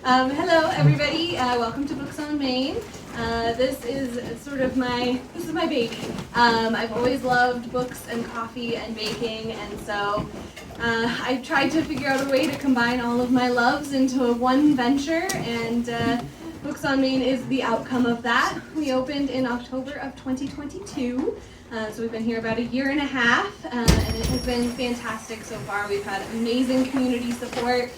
Hello, everybody. Welcome to Books on Main. This is sort of my baby. I've always loved books and coffee and baking, and so I tried to figure out a way to combine all of my loves into one venture, and Books on Main is the outcome of that. We opened in October of 2022, so we've been here about a year and a half, and it has been fantastic so far. We've had amazing community support.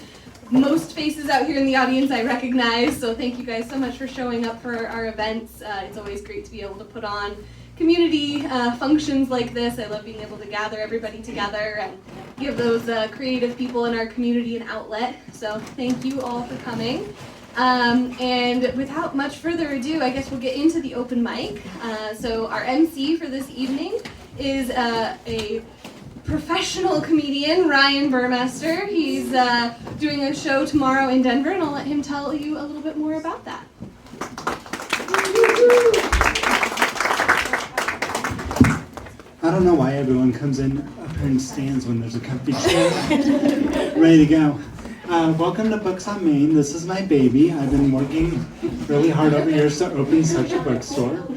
Most faces out here in the audience I recognize, so thank you guys so much for showing up for our events. It's always great to be able to put on community functions like this. I love being able to gather everybody together and give those creative people in our community an outlet. So thank you all for coming. And without much further ado, I guess we'll get into the open mic. So our MC for this evening is a professional comedian, Ryan Burmester. He's doing a show tomorrow in Denver, and I'll let him tell you a little bit more about that. I don't know why everyone comes in up here and stands when there's a comfy chair. Ready to go. Welcome to Books on Main. This is my baby. I've been working really hard over years to open such a bookstore.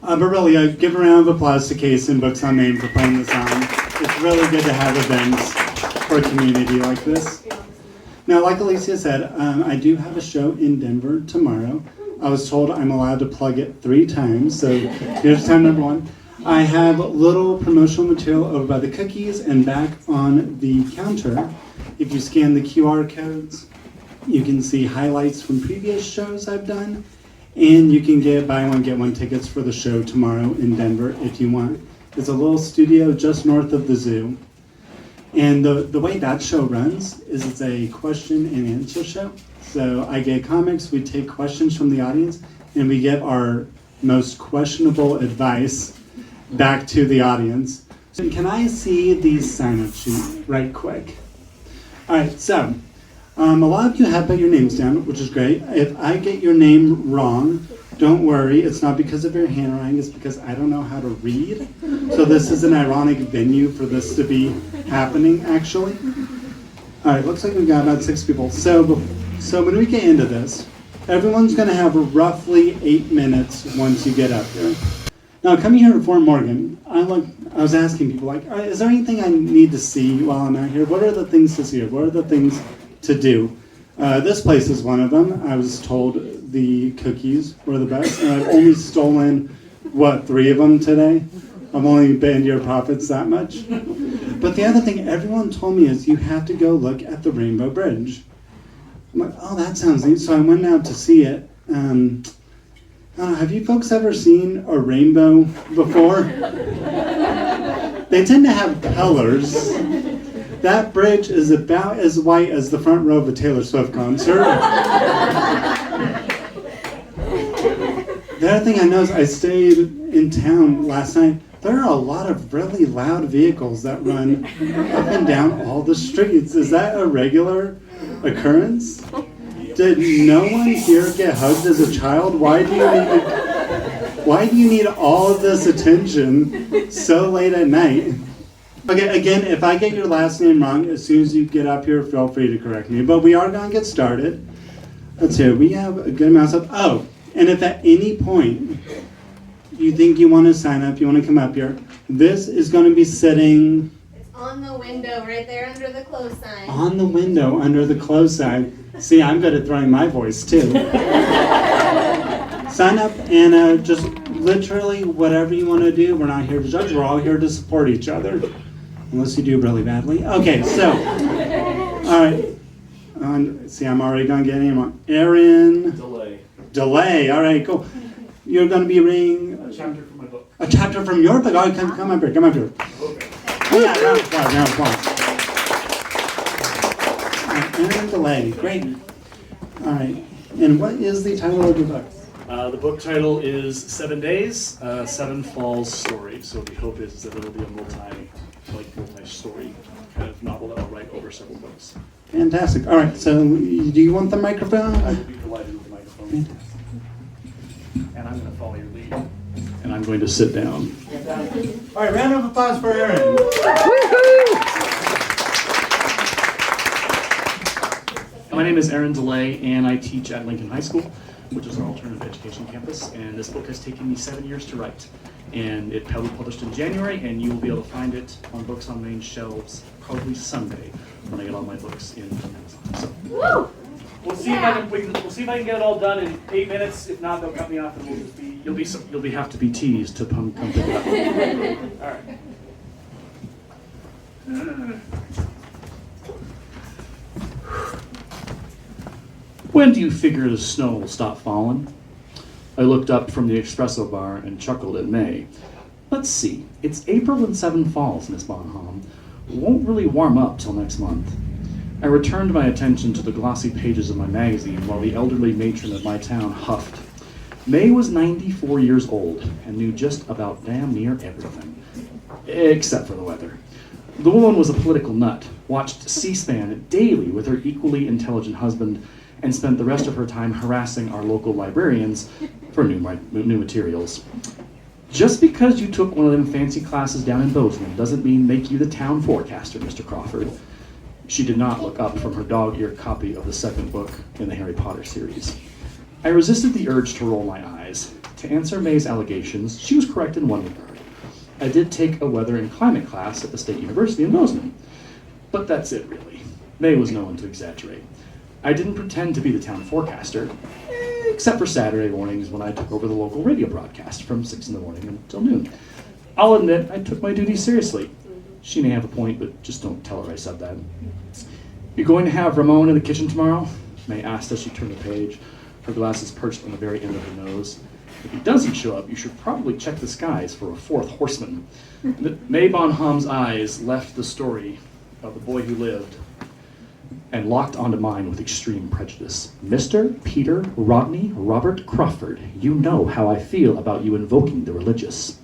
But really, I give a round of applause to CACE and Books on Main for putting this on. It's really good to have events for a community like this. Now, like Alicia said, I do have a show in Denver tomorrow. I was told I'm allowed to plug it 3 times, so here's time number 1. I have little promotional material over by the cookies and back on the counter. If you scan the QR codes, you can see highlights from previous shows I've done. And you can get buy one, get one tickets for the show tomorrow in Denver if you want. It's a little studio just north of the zoo. And the way that show runs is it's a question and answer show. So I get comics, we take questions from the audience, and we give our most questionable advice back to the audience. So can I see the sign-up sheet right quick? All right, so a lot of you have put your names down, which is great. If I get your name wrong, don't worry. It's not because of your handwriting. It's because I don't know how to read. So this is an ironic venue for this to be happening, actually. All right, looks like we've got about 6 people. So when we get into this, everyone's going to have roughly 8 minutes once you get up there. Now, coming here to Fort Morgan, I was asking people, like, is there anything I need to see while I'm out here? What are the things to see here? What are the things to do? This place is one of them. I was told the cookies were the best, and I've only stolen, 3 of them today? I've only been to your profits that much. But the other thing everyone told me is you have to go look at the Rainbow Bridge. I'm like, oh, that sounds neat. So I went out to see it. Have you folks ever seen a rainbow before? They tend to have colors. That bridge is about as white as the front row of a Taylor Swift concert. The other thing I noticed, I stayed in town last night. There are a lot of really loud vehicles that run up and down all the streets. Is that a regular occurrence? Did no one here get hugged as a child? Why do you need all of this attention so late at night? Okay, again, if I get your last name wrong, as soon as you get up here, feel free to correct me. But we are going to get started. Let's hear. We have a good amount of... Oh, and if at any point you think you want to sign up, you want to come up here, this is going to be sitting... It's on the window right there under the close sign. On the window under the close sign. See, I'm good at throwing my voice, too. Sign up and just literally whatever you want to do. We're not here to judge. We're all here to support each other. Unless you do really badly. Okay, so, all right. See, I'm already going to get him on. Aaron. Delay. All right, cool. You're going to be reading a chapter from my book. A chapter from your book? All right, come up here. Come up here. Okay. Oh, yeah, round of applause. Aaron Delay. Great. All right. And what is the title of your book? The book title is 7 Days, 7 Falls Story. So the hope is that it'll be a multi-story kind of novel that I'll write over several books. Fantastic. All right. So do you want the microphone? I would be delighted with the microphone. Fantastic. And I'm going to follow your lead. And I'm going to sit down. All right. Round of applause for Aaron. My name is Aaron DeLay, and I teach at Lincoln High School, which is our alternative education campus, and this book has taken me 7 years to write. And it will be published in January, and you will be able to find it on Books on Main shelves probably Sunday when I get all my books in Amazon. So, Woo! we'll see we'll see if I can get it all done in 8 minutes. If not, they'll cut me off, and we'll just be you'll have to be teased to come pick it up. All right. When do you figure the snow will stop falling? I looked up from the espresso bar and chuckled at May. Let's see, it's April and 7 falls, Miss Bonham. Won't really warm up till next month. I returned my attention to the glossy pages of my magazine while the elderly matron of my town huffed. May was 94 years old and knew just about damn near everything, except for the weather. The woman was a political nut, watched C-SPAN daily with her equally intelligent husband, and spent the rest of her time harassing our local librarians for new materials. Just because you took one of them fancy classes down in Bozeman doesn't mean make you the town forecaster, Mr. Crawford. She did not look up from her dog-eared copy of the second book in the Harry Potter series. I resisted the urge to roll my eyes. To answer May's allegations, she was correct in one regard. I did take a weather and climate class at the State University in Bozeman. But that's it, really. May was no one to exaggerate. I didn't pretend to be the town forecaster, except for Saturday mornings when I took over the local radio broadcast from 6 in the morning until noon. I'll admit I took my duties seriously. She may have a point, but just don't tell her I said that. You going to have Ramon in the kitchen tomorrow? May asked as she turned the page, her glasses perched on the very end of her nose. If he doesn't show up, you should probably check the skies for a fourth horseman. May Bonham's eyes left the story of the boy who lived and locked onto mine with extreme prejudice. Mr. Peter Rodney Robert Crawford, you know how I feel about you invoking the religious.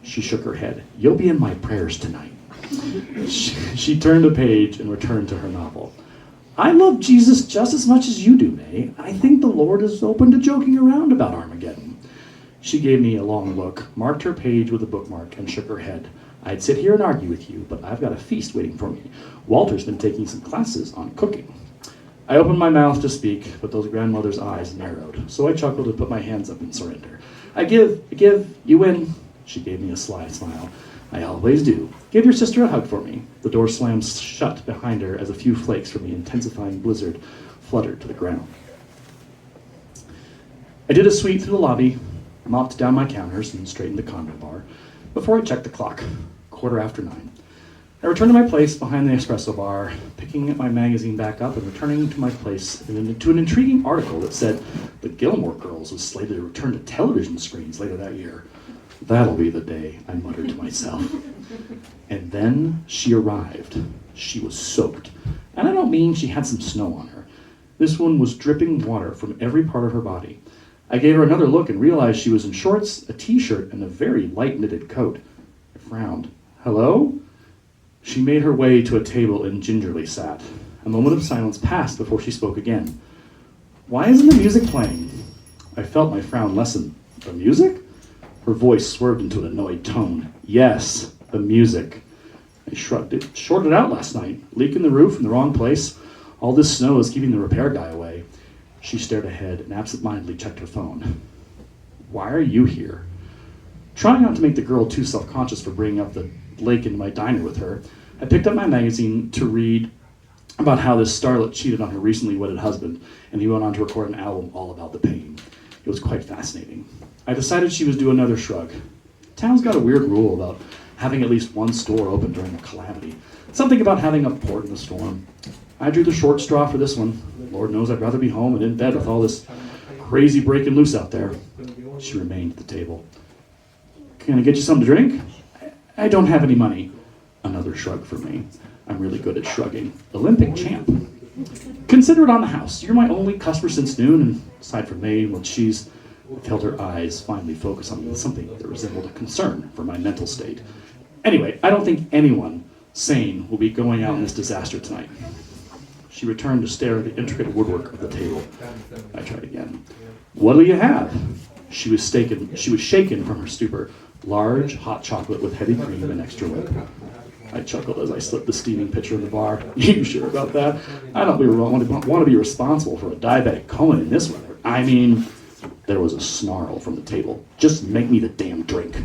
She shook her head. You'll be in my prayers tonight. She turned a page and returned to her novel. I love Jesus just as much as you do, May. I think the Lord is open to joking around about Armageddon. She gave me a long look, marked her page with a bookmark, and shook her head. I'd sit here and argue with you, but I've got a feast waiting for me. Walter's been taking some classes on cooking. I opened my mouth to speak, but those grandmother's eyes narrowed, so I chuckled and put my hands up in surrender. I give, you win. She gave me a sly smile. I always do. Give your sister a hug for me. The door slammed shut behind her as a few flakes from the intensifying blizzard fluttered to the ground. I did a sweep through the lobby, mopped down my counters, and straightened the condo bar before I checked the clock, 9:15. I returned to my place behind the espresso bar, picking my magazine back up and returning to my place to an intriguing article that said the Gilmore Girls was slated to return to television screens later that year. That'll be the day, I muttered to myself. And then she arrived. She was soaked. And I don't mean she had some snow on her. This one was dripping water from every part of her body. I gave her another look and realized she was in shorts, a t-shirt, and a very light knitted coat. I frowned. Hello? She made her way to a table and gingerly sat. A moment of silence passed before she spoke again. Why isn't the music playing? I felt my frown lessen. The music? Her voice swerved into an annoyed tone. Yes, the music. I shrugged. It shorted out last night. Leak in the roof in the wrong place. All this snow is keeping the repair guy away. She stared ahead and absent-mindedly checked her phone. Why are you here? Trying not to make the girl too self-conscious for bringing up the lake into my diner with her, I picked up my magazine to read about how this starlet cheated on her recently wedded husband, and he went on to record an album all about the pain. It was quite fascinating. I decided she was due another shrug. Town's got a weird rule about having at least one store open during a calamity. Something about having a port in a storm. I drew the short straw for this one. Lord knows I'd rather be home and in bed with all this crazy breaking loose out there. She remained at the table. Can I get you something to drink? I don't have any money. Another shrug for me. I'm really good at shrugging. Olympic champ. Consider it on the house. You're my only customer since noon, and aside from May, when she's... I felt her eyes finally focus on something that resembled a concern for my mental state. Anyway, I don't think anyone sane will be going out in this disaster tonight. She returned to stare at the intricate woodwork of the table. I tried again. What'll you have? She was shaken from her stupor. large hot chocolate with heavy cream and extra whip. I chuckled as I slipped the steaming pitcher in the bar. You sure about that? I don't want to be responsible for a diabetic coma in this weather. I mean, there was a snarl from the table. Just make me the damn drink.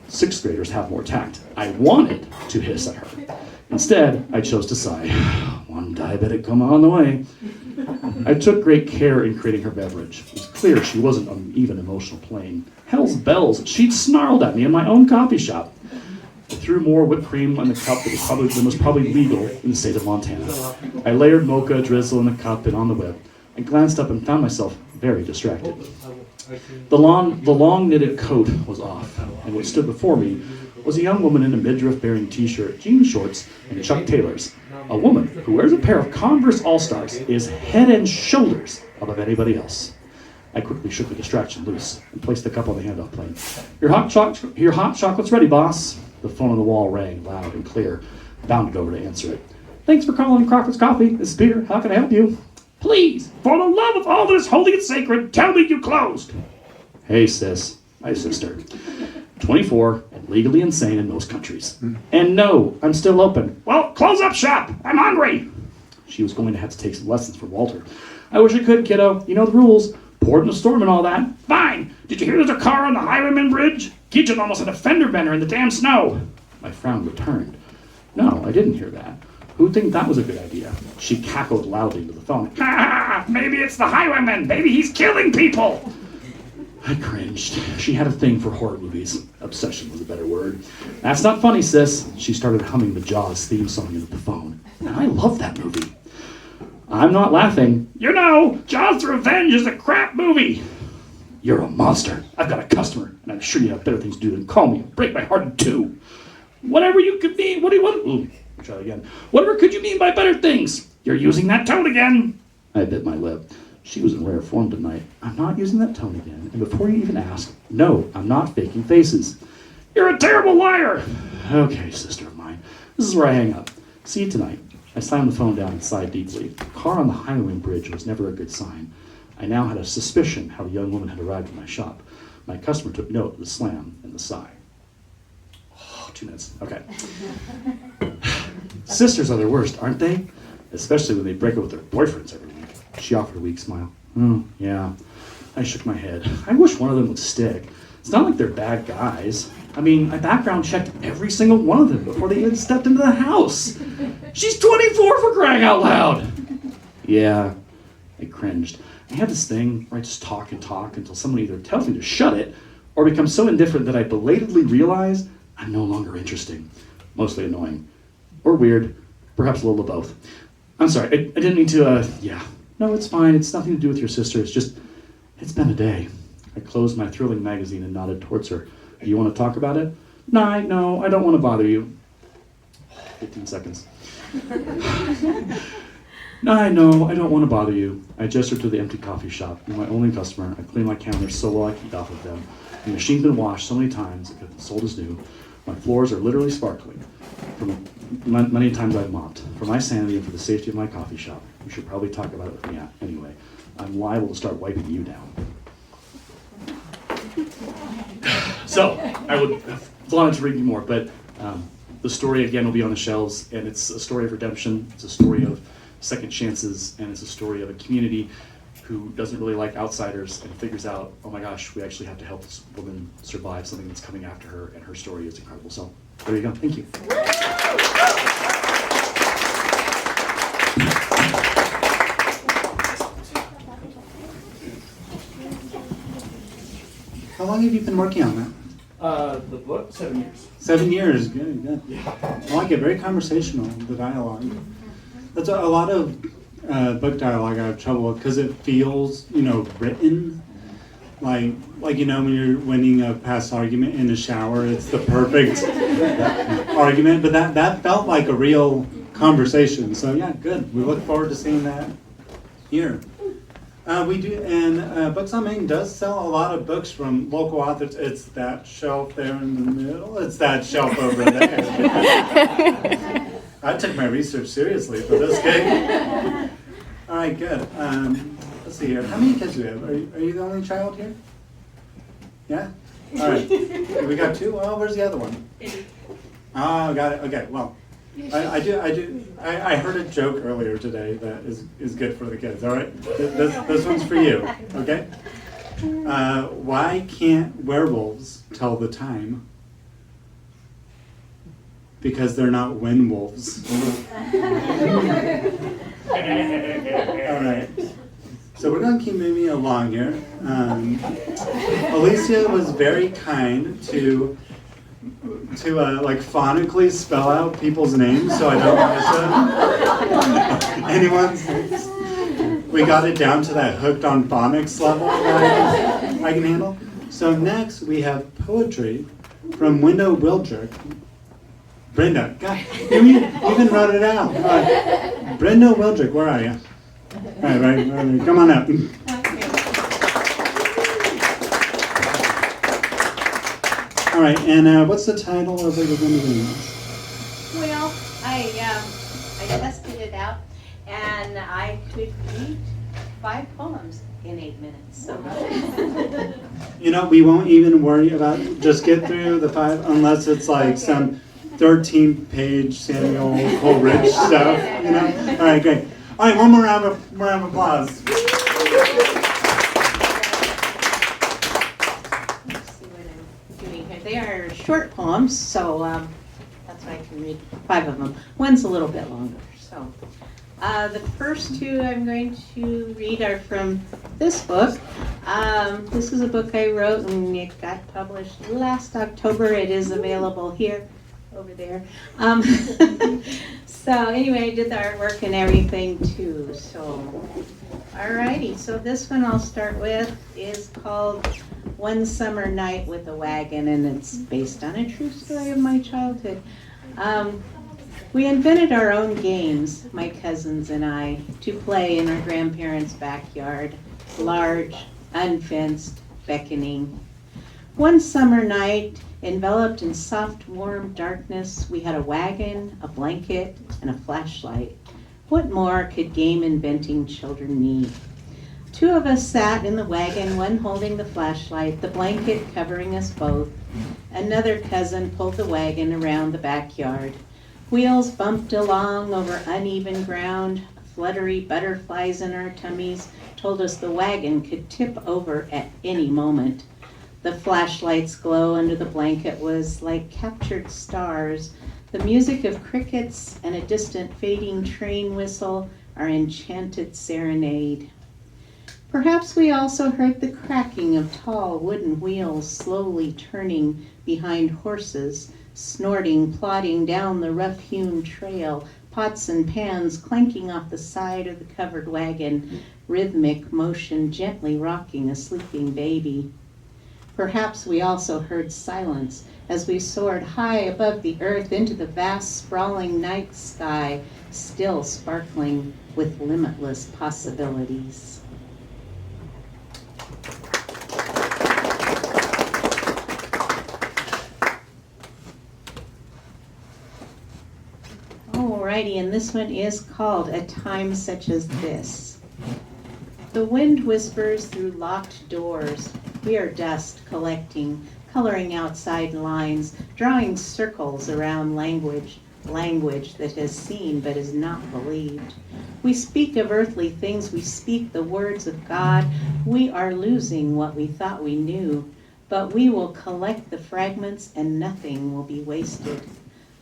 Sixth graders have more tact. I wanted to hiss at her. Instead, I chose to sigh. One diabetic coma on the way. I took great care in creating her beverage. It was clear she wasn't on an even emotional plane. Hell's bells, she'd snarled at me in my own coffee shop. I threw more whipped cream on the cup that was probably legal in the state of Montana. I layered mocha drizzle in the cup and on the whip. I glanced up and found myself very distracted. The long knitted coat was off, and what stood before me was a young woman in a midriff-bearing t-shirt, jean shorts, and Chuck Taylors. A woman who wears a pair of Converse All-Stars is head and shoulders above anybody else. I quickly shook the distraction loose and placed the cup on the handoff plate. Your hot chocolate's ready, boss. The phone on the wall rang loud and clear. Bounded over to answer it. Thanks for calling Crawford's Coffee. This is Peter. How can I help you? Please, for the love of all that is holy and sacred, tell me you closed. Hey, sis. My sister. 24 and legally insane in most countries. And no, I'm still open. Well, close up shop. I'm hungry. She was going to have to take some lessons from Walter. I wish I could, kiddo. You know the rules. Port in a storm and all that. Fine. Did you hear there's a car on the Highwayman Bridge? Gidget almost had a fender bender in the damn snow. My frown returned. No, I didn't hear that. Who'd think that was a good idea? She cackled loudly into the phone. Ha! Maybe it's the Highwayman. Maybe he's killing people. I cringed. She had a thing for horror movies. Obsession was a better word. That's not funny, sis. She started humming the Jaws theme song into the phone. And I love that movie. I'm not laughing. You know, Jaws: Revenge is a crap movie. You're a monster. I've got a customer, and I'm sure you have better things to do than call me and break my heart in two. Whatever you could mean. What do you want? Ooh, I'll try again. Whatever could you mean by better things? You're using that tone again. I bit my lip. She was in rare form tonight. I'm not using that tone again. And before you even ask, no, I'm not faking faces. You're a terrible liar. Okay, sister of mine. This is where I hang up. See you tonight. I slammed the phone down and sighed deeply. The car on the Highwayman Bridge was never a good sign. I now had a suspicion how a young woman had arrived at my shop. My customer took note of the slam and the sigh. Oh, 2 minutes. Okay. Sisters are the worst, aren't they? Especially when they break up with their boyfriends every week. She offered a weak smile. Oh, yeah. I shook my head. I wish one of them would stick. It's not like they're bad guys. I mean, I background checked every single one of them before they even stepped into the house. She's 24 for crying out loud. Yeah, I cringed. I have this thing where I just talk and talk until someone either tells me to shut it or become so indifferent that I belatedly realize I'm no longer interesting. Mostly annoying. Or weird. Perhaps a little of both. I'm sorry, I didn't mean to, yeah. No, it's fine. It's nothing to do with your sister. It's just, it's been a day. I closed my thrilling magazine and nodded towards her. Do you want to talk about it? No, I don't want to bother you. 15 seconds. No, I don't want to bother you. I gestured to the empty coffee shop. You're my only customer. I clean my counters so well I keep off of them. The machine's been washed so many times it could have been sold as new. My floors are literally sparkling from many times I've mopped. For my sanity and for the safety of my coffee shop, we should probably talk about it with me anyway. I'm liable to start wiping you down. So, I would have wanted to read you more, but the story again will be on the shelves, and it's a story of redemption, it's a story of second chances, and it's a story of a community who doesn't really like outsiders and figures out, oh my gosh, we actually have to help this woman survive something that's coming after her, and her story is incredible. So, there you go. Thank you. How long have you been working on that? The book, 7 years. 7 years, good. Yeah. I like it, very conversational, the dialogue. That's a lot of book dialogue I have trouble with because it feels, written. Like when you're winning a past argument in the shower, it's the perfect argument. But that felt like a real conversation. So yeah, good. We look forward to seeing that here. We do, and Books on Main does sell a lot of books from local authors. It's that shelf there in the middle. It's that shelf over there. I took my research seriously for this game. All right, good. Let's see here. How many kids do you have? Are you the only child here? Yeah? All right. We got two. Oh, where's the other one? Oh, got it. Okay. Well, I heard a joke earlier today that is good for the kids. All right. This one's for you. Okay. Why can't werewolves tell the time? Because they're not windwolves. All right. So we're going to keep moving along here. Alicia was very kind to like phonically spell out people's names so I don't miss anyone's names. We got it down to that hooked on phonics level that I can handle. So next we have poetry from Window Wildrick. Brenda, God, you even wrote it out. Brenda Wildrick, where are you? All right, come on up. All right, and what's the title of what you're going to do? Well, I tested it out, and I could read 5 poems in 8 minutes. So. You know, we won't even worry about just get through the 5 unless it's like some 13-page Samuel Coleridge stuff. You know. All right, great. All right, one more round of applause. Let's see what I'm doing here. They are short poems, so that's why I can read 5 of them. One's a little bit longer. So the first 2 I'm going to read are from this book. This is a book I wrote, and it got published last October. It is available here, over there. So anyway, I did the artwork and everything too. So, alrighty. So this one I'll start with is called One Summer Night with a Wagon, and it's based on a true story of my childhood. We invented our own games, my cousins and I, to play in our grandparents' backyard, large, unfenced, beckoning. One summer night, enveloped in soft, warm darkness, we had a wagon, a blanket, and a flashlight. What more could game-inventing children need? 2 of us sat in the wagon, one holding the flashlight, the blanket covering us both. Another cousin pulled the wagon around the backyard. Wheels bumped along over uneven ground. Fluttery butterflies in our tummies told us the wagon could tip over at any moment. The flashlight's glow under the blanket was like captured stars. The music of crickets and a distant fading train whistle, our enchanted serenade. Perhaps we also heard the cracking of tall wooden wheels slowly turning behind horses, snorting, plodding down the rough-hewn trail, pots and pans clanking off the side of the covered wagon, rhythmic motion gently rocking a sleeping baby. Perhaps we also heard silence as we soared high above the earth into the vast, sprawling night sky, still sparkling with limitless possibilities. Alrighty, and this one is called A Time Such as This. The wind whispers through locked doors. We are dust collecting, coloring outside lines, drawing circles around language that has seen but is not believed. We speak of earthly things, we speak the words of God. We are losing what we thought we knew, but we will collect the fragments and nothing will be wasted.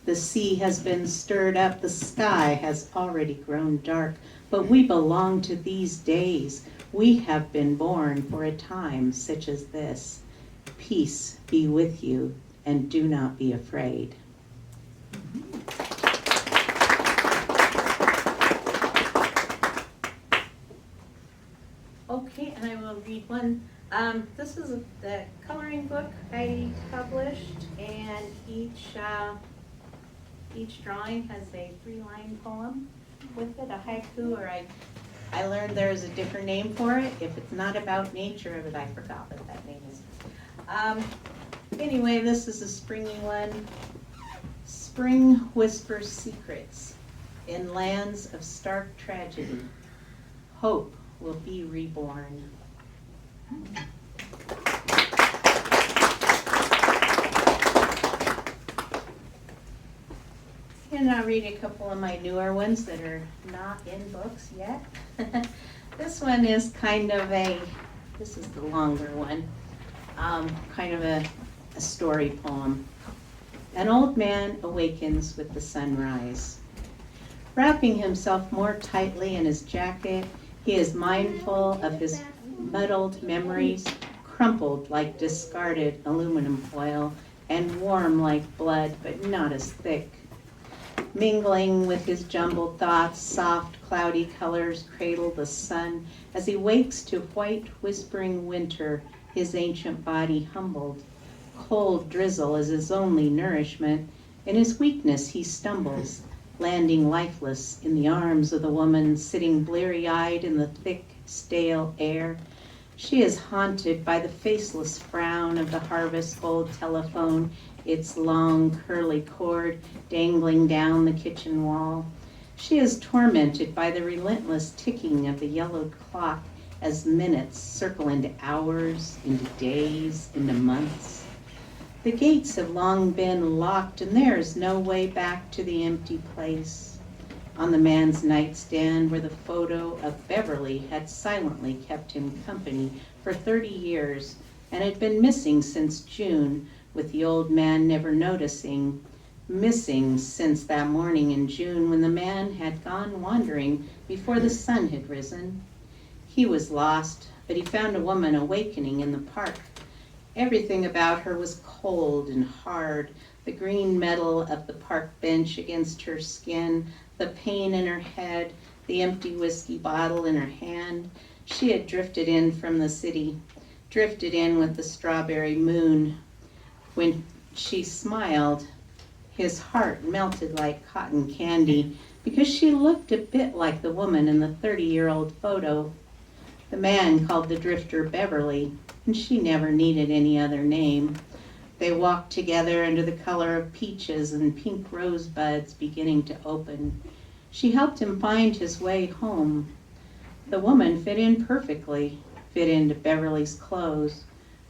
The sea has been stirred up, the sky has already grown dark, but we belong to these days. We have been born for a time such as this. Peace be with you, and do not be afraid. Okay, and I will read one. This is the coloring book I published, and each drawing has a 3-line poem with it, a haiku, or I learned there's a different name for it. If it's not about nature, but I forgot what that name is. Anyway, this is a springy one. Spring whispers secrets in lands of stark tragedy. Hope will be reborn. And I'll read a couple of my newer ones that are not in books yet. This one is kind of this is the longer one, kind of a story poem. An old man awakens with the sunrise. Wrapping himself more tightly in his jacket, he is mindful of his muddled memories, crumpled like discarded aluminum foil, and warm like blood, but not as thick. Mingling with his jumbled thoughts, soft, cloudy colors cradle the sun as he wakes to white, whispering winter, his ancient body humbled. Cold drizzle is his only nourishment. In his weakness he stumbles, landing lifeless in the arms of the woman sitting bleary-eyed in the thick, stale air. She is haunted by the faceless frown of the harvest gold telephone, its long, curly cord dangling down the kitchen wall. She is tormented by the relentless ticking of the yellowed clock as minutes circle into hours, into days, into months. The gates have long been locked, and there is no way back to the empty place. On the man's nightstand where the photo of Beverly had silently kept him company for 30 years and had been missing since June, with the old man never noticing. Missing since that morning in June when the man had gone wandering before the sun had risen. He was lost, but he found a woman awakening in the park. Everything about her was cold and hard, the green metal of the park bench against her skin, the pain in her head, the empty whiskey bottle in her hand. She had drifted in from the city, drifted in with the strawberry moon. When she smiled, his heart melted like cotton candy because she looked a bit like the woman in the 30-year-old photo. The man called the drifter Beverly, and she never needed any other name. They walked together under the color of peaches and pink rosebuds beginning to open. She helped him find his way home. The woman fit in perfectly, fit into Beverly's clothes,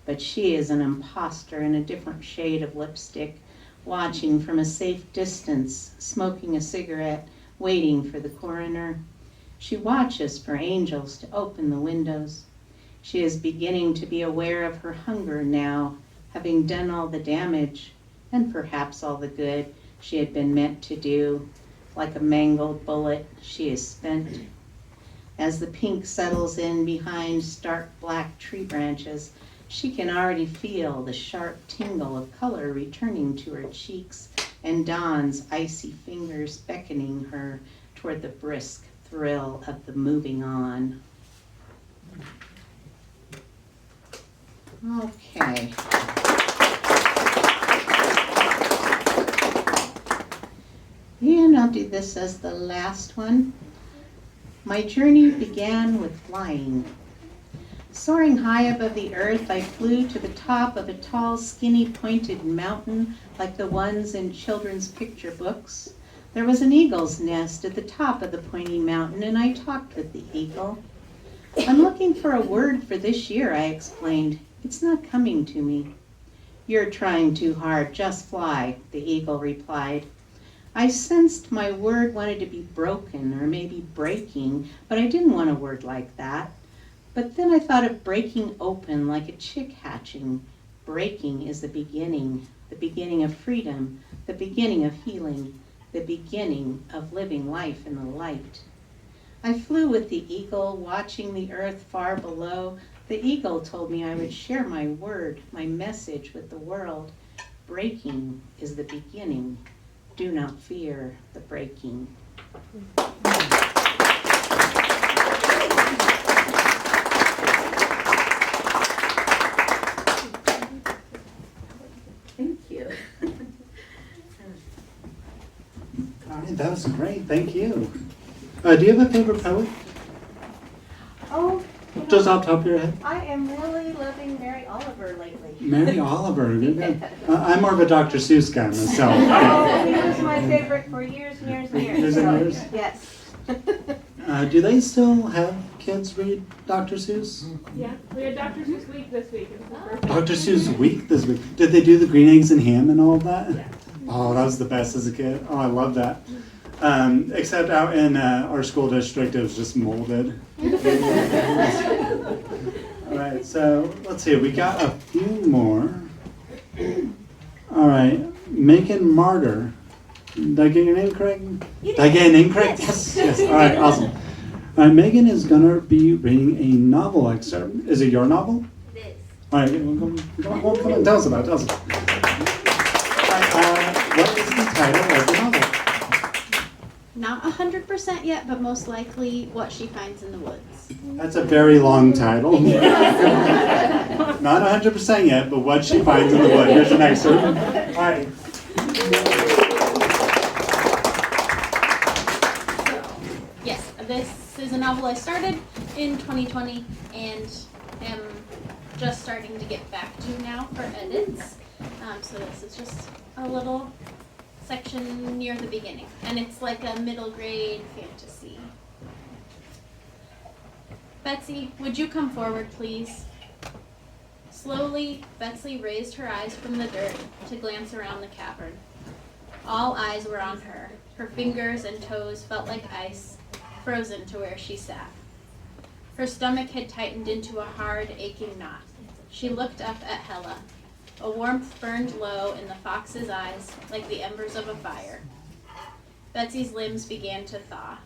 but she is an imposter in a different shade of lipstick, watching from a safe distance, smoking a cigarette, waiting for the coroner. She watches for angels to open the windows. She is beginning to be aware of her hunger now, having done all the damage, and perhaps all the good she had been meant to do. Like a mangled bullet, she is spent. As the pink settles in behind stark black tree branches, she can already feel the sharp tingle of color returning to her cheeks and Dawn's icy fingers beckoning her toward the brisk thrill of the moving on. Okay. And I'll do this as the last one. My journey began with flying. Soaring high above the earth, I flew to the top of a tall, skinny, pointed mountain like the ones in children's picture books. There was an eagle's nest at the top of the pointy mountain, and I talked with the eagle. I'm looking for a word for this year, I explained. It's not coming to me. You're trying too hard, just fly, the eagle replied. I sensed my word wanted to be broken or maybe breaking, but I didn't want a word like that. But then I thought of breaking open like a chick hatching. Breaking is the beginning of freedom, the beginning of healing, the beginning of living life in the light. I flew with the eagle, watching the earth far below. The eagle told me I would share my word, my message with the world. Breaking is the beginning. Do not fear the breaking. Thank you. All right, that was great. Thank you. Do you have a favorite poet? Oh, Just off the top of your head? I am really loving Mary Oliver lately. Mary Oliver. Good. I'm more of a Dr. Seuss guy myself. Oh, he was my favorite for years and years and years. Years and years? Yes. Do they still have kids read Dr. Seuss? Yeah, we had Dr. Seuss week this week. It was the first Dr. Seuss week this week. Did they do the green eggs and ham and all of that? Yeah. Oh, that was the best as a kid. Oh, I love that. Except out in our school district, it was just molded. All right, so let's see. We got a few more. All right, Megan Martyr. Did I get your name correct? Did I get a name correct? Yes. Yes. All right, awesome. Megan is gonna be reading a novel excerpt. Is it your novel? It is. All right, come on, tell us about it. Tell us. All right, what is the title of the novel? Not 100% yet, but most likely What She Finds in the Woods. That's a very long title. Not 100% yet, but What She Finds in the Wood. Here's an excerpt. All right. Yes, this is a novel I started in 2020 and am just starting to get back to now for edits. So this is just a little section near the beginning, and it's like a middle grade fantasy. Betsy, would you come forward, please? Slowly, Betsy raised her eyes from the dirt to glance around the cavern. All eyes were on her. Her fingers and toes felt like ice, frozen to where she sat. Her stomach had tightened into a hard, aching knot. She looked up at Hella. A warmth burned low in the fox's eyes, like the embers of a fire. Betsy's limbs began to thaw.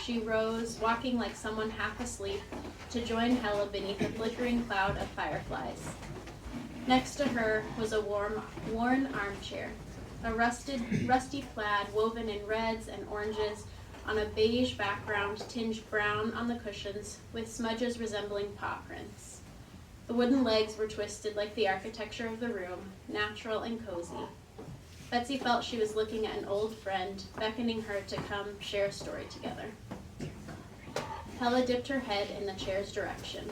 She rose, walking like someone half asleep, to join Hella beneath a flickering cloud of fireflies. Next to her was a worn armchair, a rusty plaid woven in reds and oranges on a beige background tinged brown on the cushions with smudges resembling paw prints. The wooden legs were twisted like the architecture of the room, natural and cozy. Betsy felt she was looking at an old friend, beckoning her to come share a story together. Hella dipped her head in the chair's direction.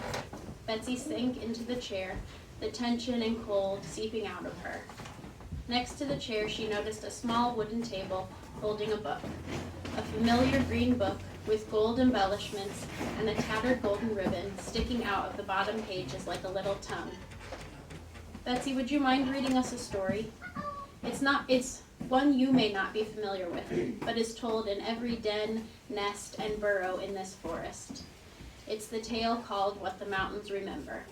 Betsy sank into the chair, the tension and cold seeping out of her. Next to the chair, she noticed a small wooden table holding a book, a familiar green book with gold embellishments and a tattered golden ribbon sticking out of the bottom pages like a little tongue. Betsy, would you mind reading us a story? It's one you may not be familiar with, but is told in every den, nest, and burrow in this forest. It's the tale called What the Mountains Remember.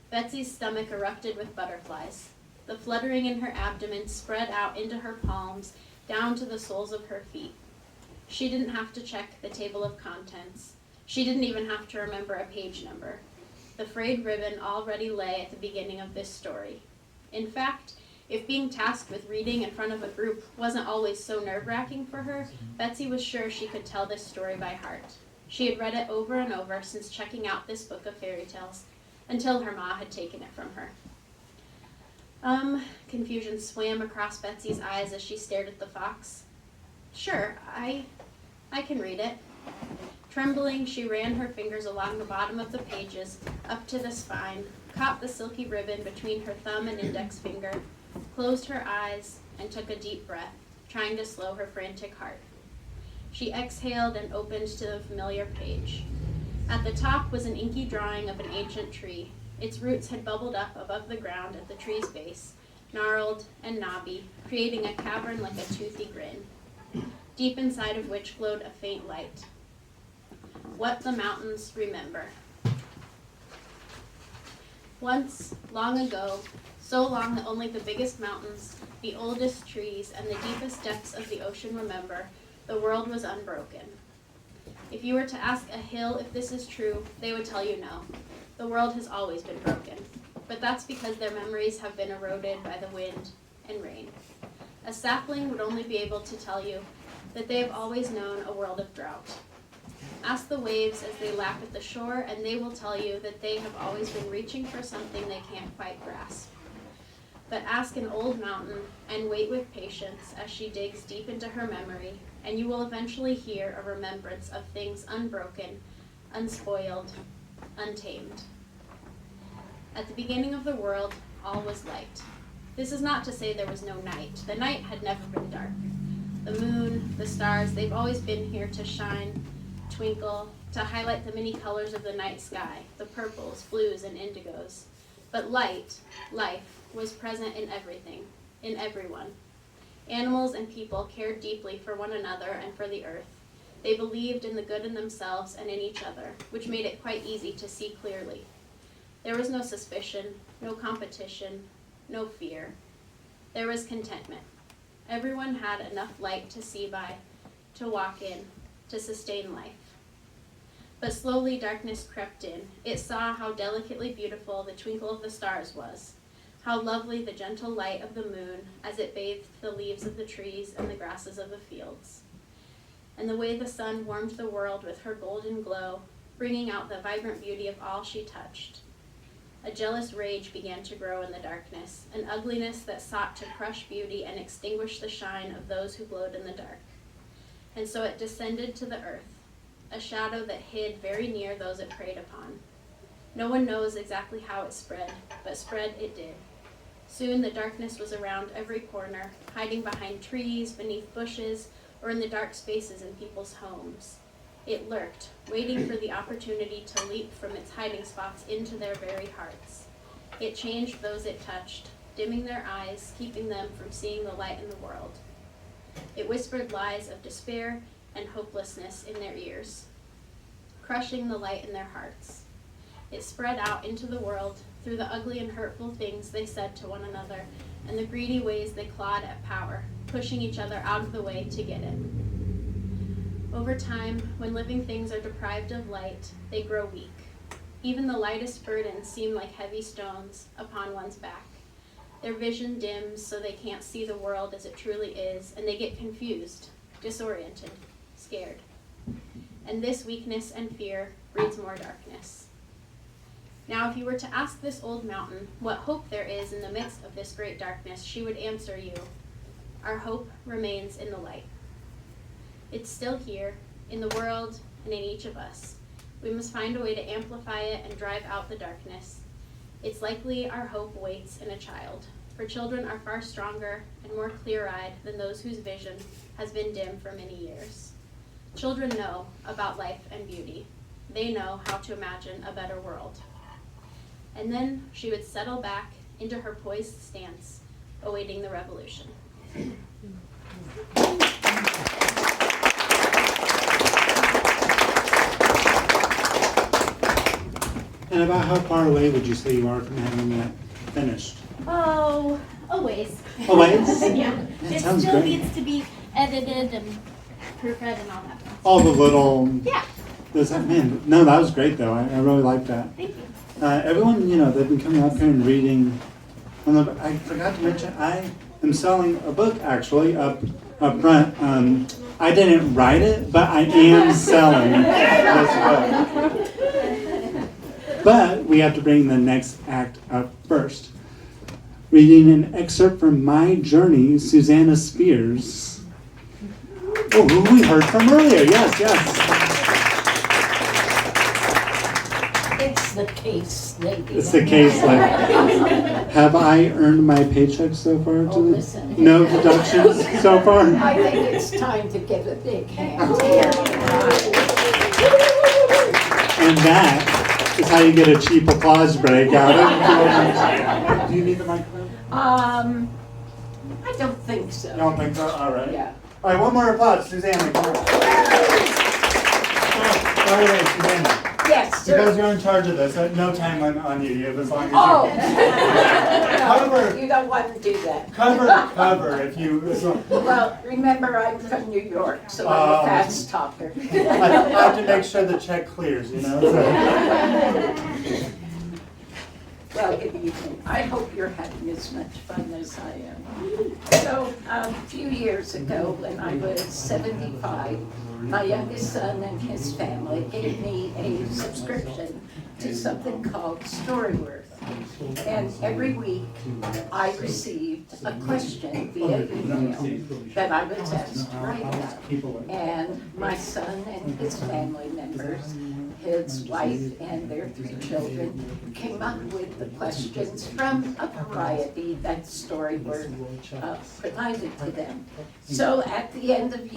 Betsy's stomach erupted with butterflies. The fluttering in her abdomen spread out into her palms, down to the soles of her feet. She didn't have to check the table of contents. She didn't even have to remember a page number. The frayed ribbon already lay at the beginning of this story. In fact, if being tasked with reading in front of a group wasn't always so nerve-wracking for her, Betsy was sure she could tell this story by heart. She had read it over and over since checking out this book of fairy tales, until her ma had taken it from her. Confusion swam across Betsy's eyes as she stared at the fox. Sure, I can read it. Trembling, she ran her fingers along the bottom of the pages, up to the spine, caught the silky ribbon between her thumb and index finger, closed her eyes, and took a deep breath, trying to slow her frantic heart. She exhaled and opened to the familiar page. At the top was an inky drawing of an ancient tree. Its roots had bubbled up above the ground at the tree's base, gnarled and knobby, creating a cavern like a toothy grin, deep inside of which glowed a faint light. What the Mountains Remember. Once, long ago, so long that only the biggest mountains, the oldest trees, and the deepest depths of the ocean remember, the world was unbroken. If you were to ask a hill if this is true, they would tell you no. The world has always been broken. But that's because their memories have been eroded by the wind and rain. A sapling would only be able to tell you that they have always known a world of drought. Ask the waves as they lap at the shore, and they will tell you that they have always been reaching for something they can't quite grasp. But ask an old mountain and wait with patience as she digs deep into her memory, and you will eventually hear a remembrance of things unbroken, unspoiled, untamed. At the beginning of the world, all was light. This is not to say there was no night. The night had never been dark. The moon, the stars, they've always been here to shine, twinkle, to highlight the many colors of the night sky, the purples, blues, and indigos. But light, life, was present in everything, in everyone. Animals and people cared deeply for one another and for the earth. They believed in the good in themselves and in each other, which made it quite easy to see clearly. There was no suspicion, no competition, no fear. There was contentment. Everyone had enough light to see by, to walk in, to sustain life. But slowly darkness crept in. It saw how delicately beautiful the twinkle of the stars was, how lovely the gentle light of the moon as it bathed the leaves of the trees and the grasses of the fields, and the way the sun warmed the world with her golden glow, bringing out the vibrant beauty of all she touched. A jealous rage began to grow in the darkness, an ugliness that sought to crush beauty and extinguish the shine of those who glowed in the dark. And so it descended to the earth, a shadow that hid very near those it preyed upon. No one knows exactly how it spread, but spread it did. Soon the darkness was around every corner, hiding behind trees, beneath bushes, or in the dark spaces in people's homes. It lurked, waiting for the opportunity to leap from its hiding spots into their very hearts. It changed those it touched, dimming their eyes, keeping them from seeing the light in the world. It whispered lies of despair and hopelessness in their ears, crushing the light in their hearts. It spread out into the world through the ugly and hurtful things they said to one another and the greedy ways they clawed at power, pushing each other out of the way to get it. Over time, when living things are deprived of light, they grow weak. Even the lightest burdens seem like heavy stones upon one's back. Their vision dims so they can't see the world as it truly is, and they get confused, disoriented, scared. And this weakness and fear breeds more darkness. Now, if you were to ask this old mountain what hope there is in the midst of this great darkness, she would answer you, our hope remains in the light. It's still here, in the world and in each of us. We must find a way to amplify it and drive out the darkness. It's likely our hope waits in a child, for children are far stronger and more clear-eyed than those whose vision has been dim for many years. Children know about life and beauty. They know how to imagine a better world. And then she would settle back into her poised stance, awaiting the revolution. And about how far away would you say you are from having that finished? Oh, a ways. A ways? Yeah. That It sounds still great. needs to be edited and proofread and all that. All the little. Yeah. Does that man? No, that was great though. I really liked that. Thank you. Everyone, they've been coming up here and reading. I forgot to mention, I am selling a book actually up front. I didn't write it, but I am selling this book. But we have to bring the next act up first. Reading an excerpt from My Journey, Susanna Spears. Oh, who we heard from earlier. Yes. It's the CACE lady. It's the CACE lady. Have I earned my paycheck so far? Oh, listen. No deductions so far? I think it's time to give a big hand here. And that is how you get a cheap applause break out of it. Do you need the microphone? I don't think so. You don't think so? All right. Yeah. All right, one more applause. Susanna, come on. Oh, by the way, Susanna. Yes, Because sir. you're in charge of this, no time limit on you. You have as long as Oh. Cover. You don't want to do that. Cover if you. Well, remember, I'm from New York, so I'm Oh. a fast talker. I have to make sure the check clears, so. Well, good evening. I hope you're having as much fun as I am. So, a few years ago, when I was 75, my youngest son and his family gave me a subscription to something called Storyworth. And every week, I received a question via email that I was asked to write about. And my son and his family members, his wife and their 3 children, came up with the questions from a variety that Storyworth provided to them. So at the end of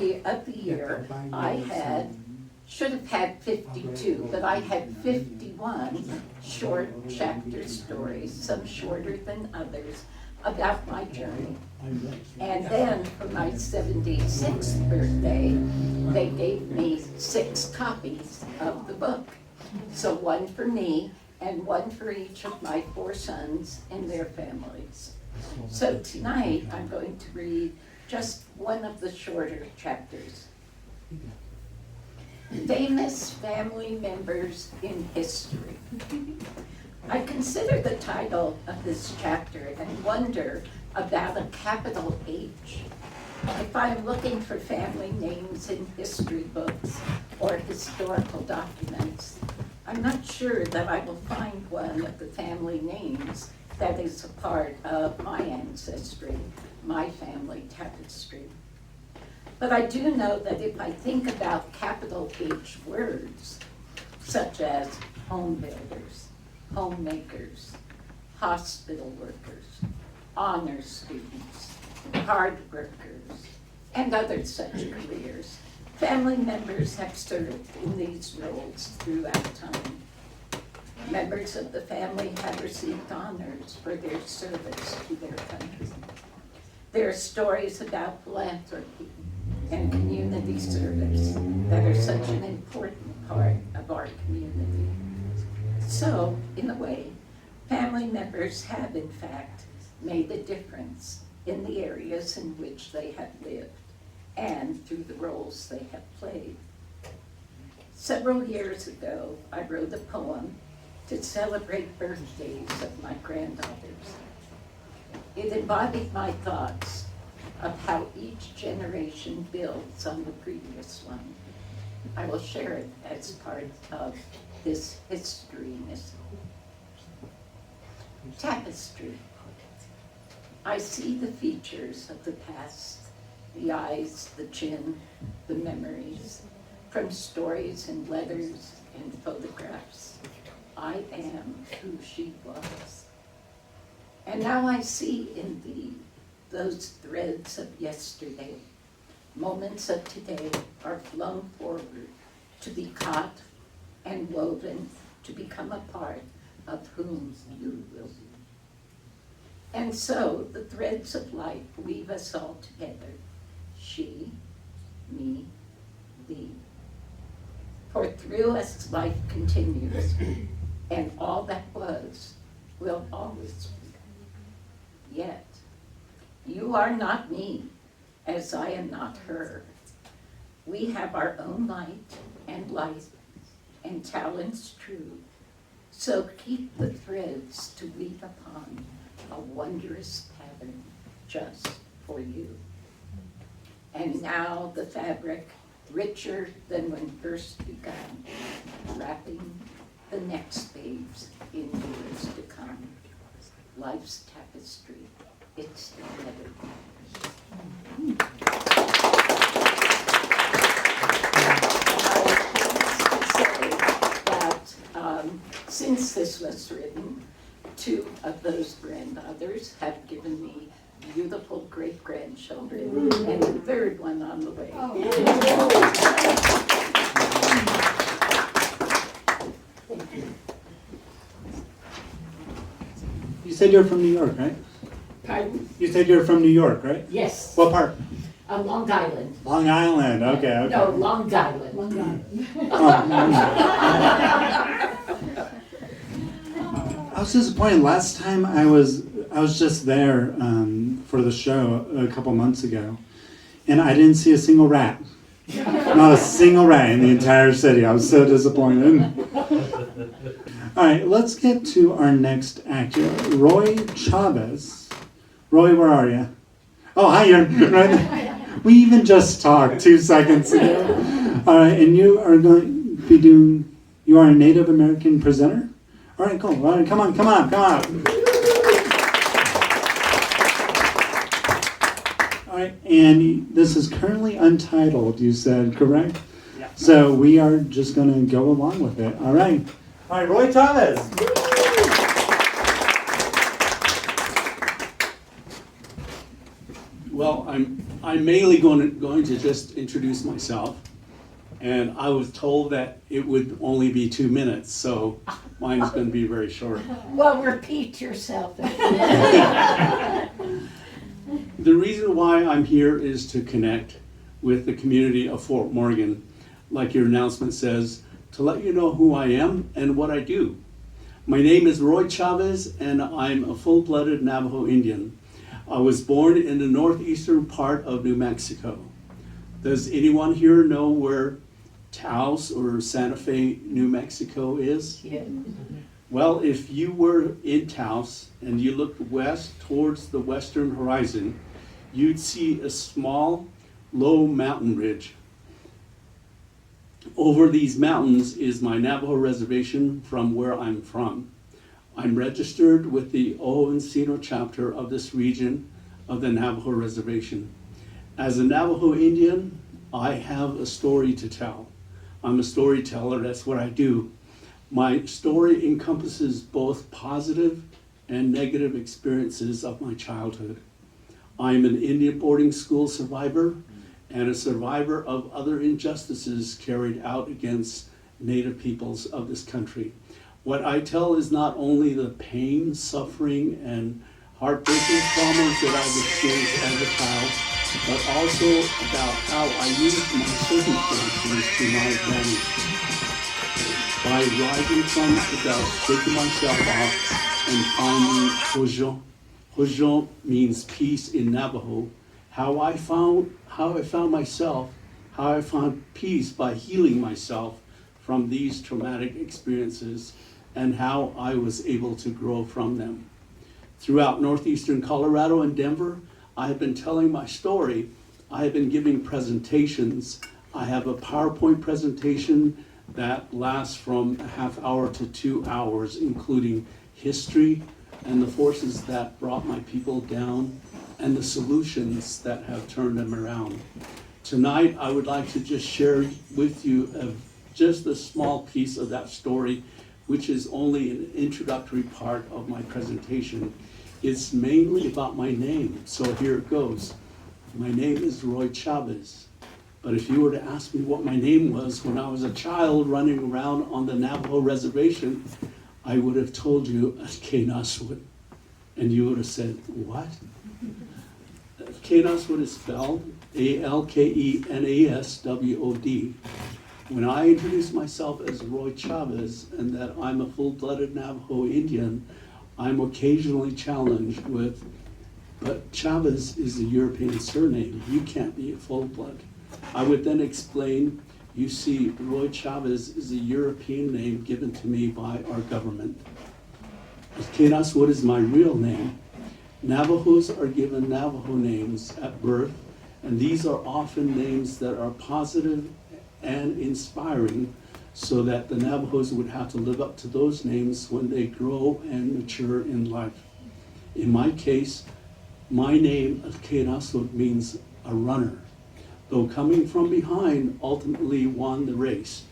the year, I should have had 52, but I had 51 short chapter stories, some shorter than others, about my journey. And then for my 76th birthday, they gave me 6 copies of the book. So one for me and one for each of my 4 sons and their families. So tonight I'm going to read just one of the shorter chapters. Famous family members in history. I consider the title of this chapter and wonder about a capital H. If I am looking for family names in history books or historical documents, I'm not sure that I will find one of the family names that is a part of my ancestry, my family tapestry. But I do know that if I think about capital H words, such as home builders, homemakers, hospital workers, honor students, hard workers, and other such careers, family members have served in these roles throughout time. Members of the family have received honors for their service to their country. There are stories about philanthropy and community service that are such an important part of our community. So, in a way, family members have in fact made a difference in the areas in which they have lived and through the roles they have played. Several years ago, I wrote a poem to celebrate birthdays of my granddaughters. It embodied my thoughts of how each generation builds on the previous one. I will share it as part of this history-ness. Tapestry. I see the features of the past, the eyes, the chin, the memories, from stories and letters and photographs. I am who she was. And now I see in thee those threads of yesterday. Moments of today are flown forward to be caught and woven to become a part of whom you will be. And so the threads of life weave us all together. She, me, thee. For through us life continues, and all that was will always be. Yet, you are not me, as I am not her. We have our own light and life and talents true. So keep the threads to weave upon a wondrous pattern just for you. And now the fabric, richer than when first begun, wrapping the next waves in years to come. Life's tapestry, it's together. Since this was written, 2 of those grandmothers have given me beautiful great-grandchildren, and the 3rd one on the way. You said you're from New York, right? Pardon? You said you're from New York, right? Yes, What part? Long Island. Long Island, okay. No, Long Island. I was disappointed. Last time I was just there for the show a couple months ago, and I didn't see a single rat. Not a single rat in the entire city. I was so disappointed. All right, let's get to our next actor, Roy Chavez. Roy, where are you? Oh, hi, you're right there. We even just talked 2 seconds ago. All right, and you are going to be you are a Native American presenter? All right, cool. All right, come on. All right, and this is currently untitled, you said, correct? Yeah. So we are just going to go along with it. All right, Roy Chavez. Well, I'm mainly going to just introduce myself, and I was told that it would only be 2 minutes, so mine is going to be very short. Well, repeat yourself. The reason why I'm here is to connect with the community of Fort Morgan, like your announcement says, to let you know who I am and what I do. My name is Roy Chavez, and I'm a full-blooded Navajo Indian. I was born in the northeastern part of New Mexico. Does anyone here know where Taos or Santa Fe, New Mexico is? Yeah. Well, if you were in Taos and you looked west towards the western horizon, you'd see a small, low mountain ridge. Over these mountains is my Navajo reservation from where I'm from. I'm registered with the O Encino chapter of this region of the Navajo reservation. As a Navajo Indian, I have a story to tell. I'm a storyteller, that's what I do. My story encompasses both positive and negative experiences of my childhood. I'm an Indian boarding school survivor and a survivor of other injustices carried out against Native peoples of this country. What I tell is not only the pain, suffering, and heartbreaking traumas that I've experienced as a child, but also about how I used my circumstances to my advantage. By rising from the dust, taking myself off, and finding Hojon. Hojon means peace in Navajo. How I found myself, how I found peace by healing myself from these traumatic experiences, and how I was able to grow from them. Throughout northeastern Colorado and Denver, I have been telling my story. I have been giving presentations. I have a PowerPoint presentation that lasts from a half hour to 2 hours, including history and the forces that brought my people down and the solutions that have turned them around. Tonight, I would like to just share with you just a small piece of that story, which is only an introductory part of my presentation. It's mainly about my name, so here it goes. My name is Roy Chavez, but if you were to ask me what my name was when I was a child running around on the Navajo reservation, I would have told you Kenaswod, and you would have said, what? Kenaswod is spelled Alkeneswod. When I introduce myself as Roy Chavez and that I'm a full-blooded Navajo Indian, I'm occasionally challenged with, but Chavez is a European surname. You can't be a full-blood. I would then explain, you see, Roy Chavez is a European name given to me by our government. Kenaswod is my real name. Navajos are given Navajo names at birth, and these are often names that are positive and inspiring, so that the Navajos would have to live up to those names when they grow and mature in life. In my case, my name of Kenaswod means a runner, though coming from behind ultimately won the race.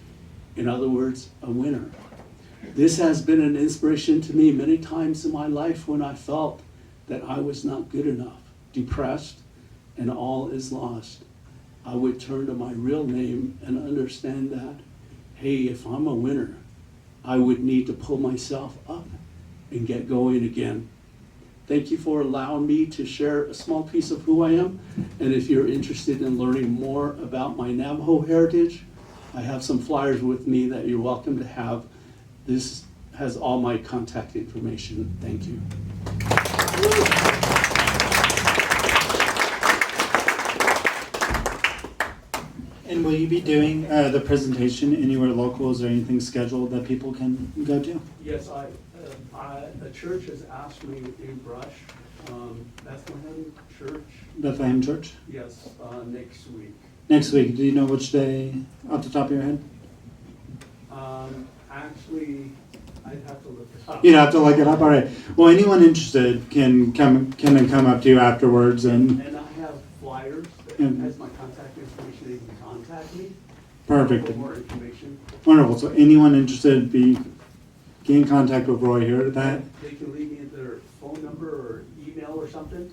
In other words, a winner. This has been an inspiration to me many times in my life when I felt that I was not good enough, depressed, and all is lost. I would turn to my real name and understand that, hey, if I'm a winner, I would need to pull myself up and get going again. Thank you for allowing me to share a small piece of who I am. And if you're interested in learning more about my Navajo heritage, I have some flyers with me that you're welcome to have. This has all my contact information. Thank you. And will you be doing the presentation anywhere local? Is there anything scheduled that people can go to? Yes, the church has asked me to brush Bethlehem Church. Bethlehem Church? Yes, next week. Next week. Do you know which day off the top of your head? Actually, I'd have to look it up. You'd have to look it up. All right. Well, anyone interested can come up to you afterwards and. And I have flyers that Yeah. has my contact information. They can contact me. Perfect. For more information. Wonderful. So anyone interested, get in contact with Roy here at that. They can leave me their phone number or email or something,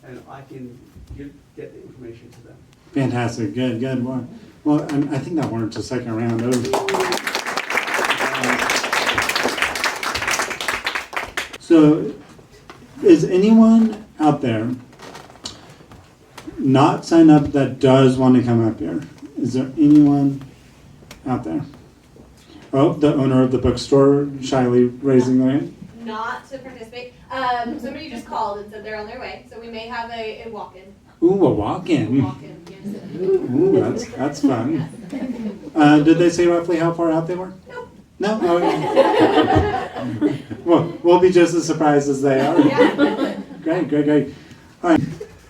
and I can get the information to them. Fantastic. Good. Well, I think that warrants a second round. So, is anyone out there not signed up that does want to come up here? Is there anyone out there? Oh, the owner of the bookstore shyly raising their hand. Not to participate. Somebody just called and said they're on their way, so we may have a walk-in. Ooh, a walk-in. Walk-in, yes. Ooh, that's fun. Did they say roughly how far out they were? Nope. No? Oh, well, we'll be just as surprised as they are. Yeah. Great. All right.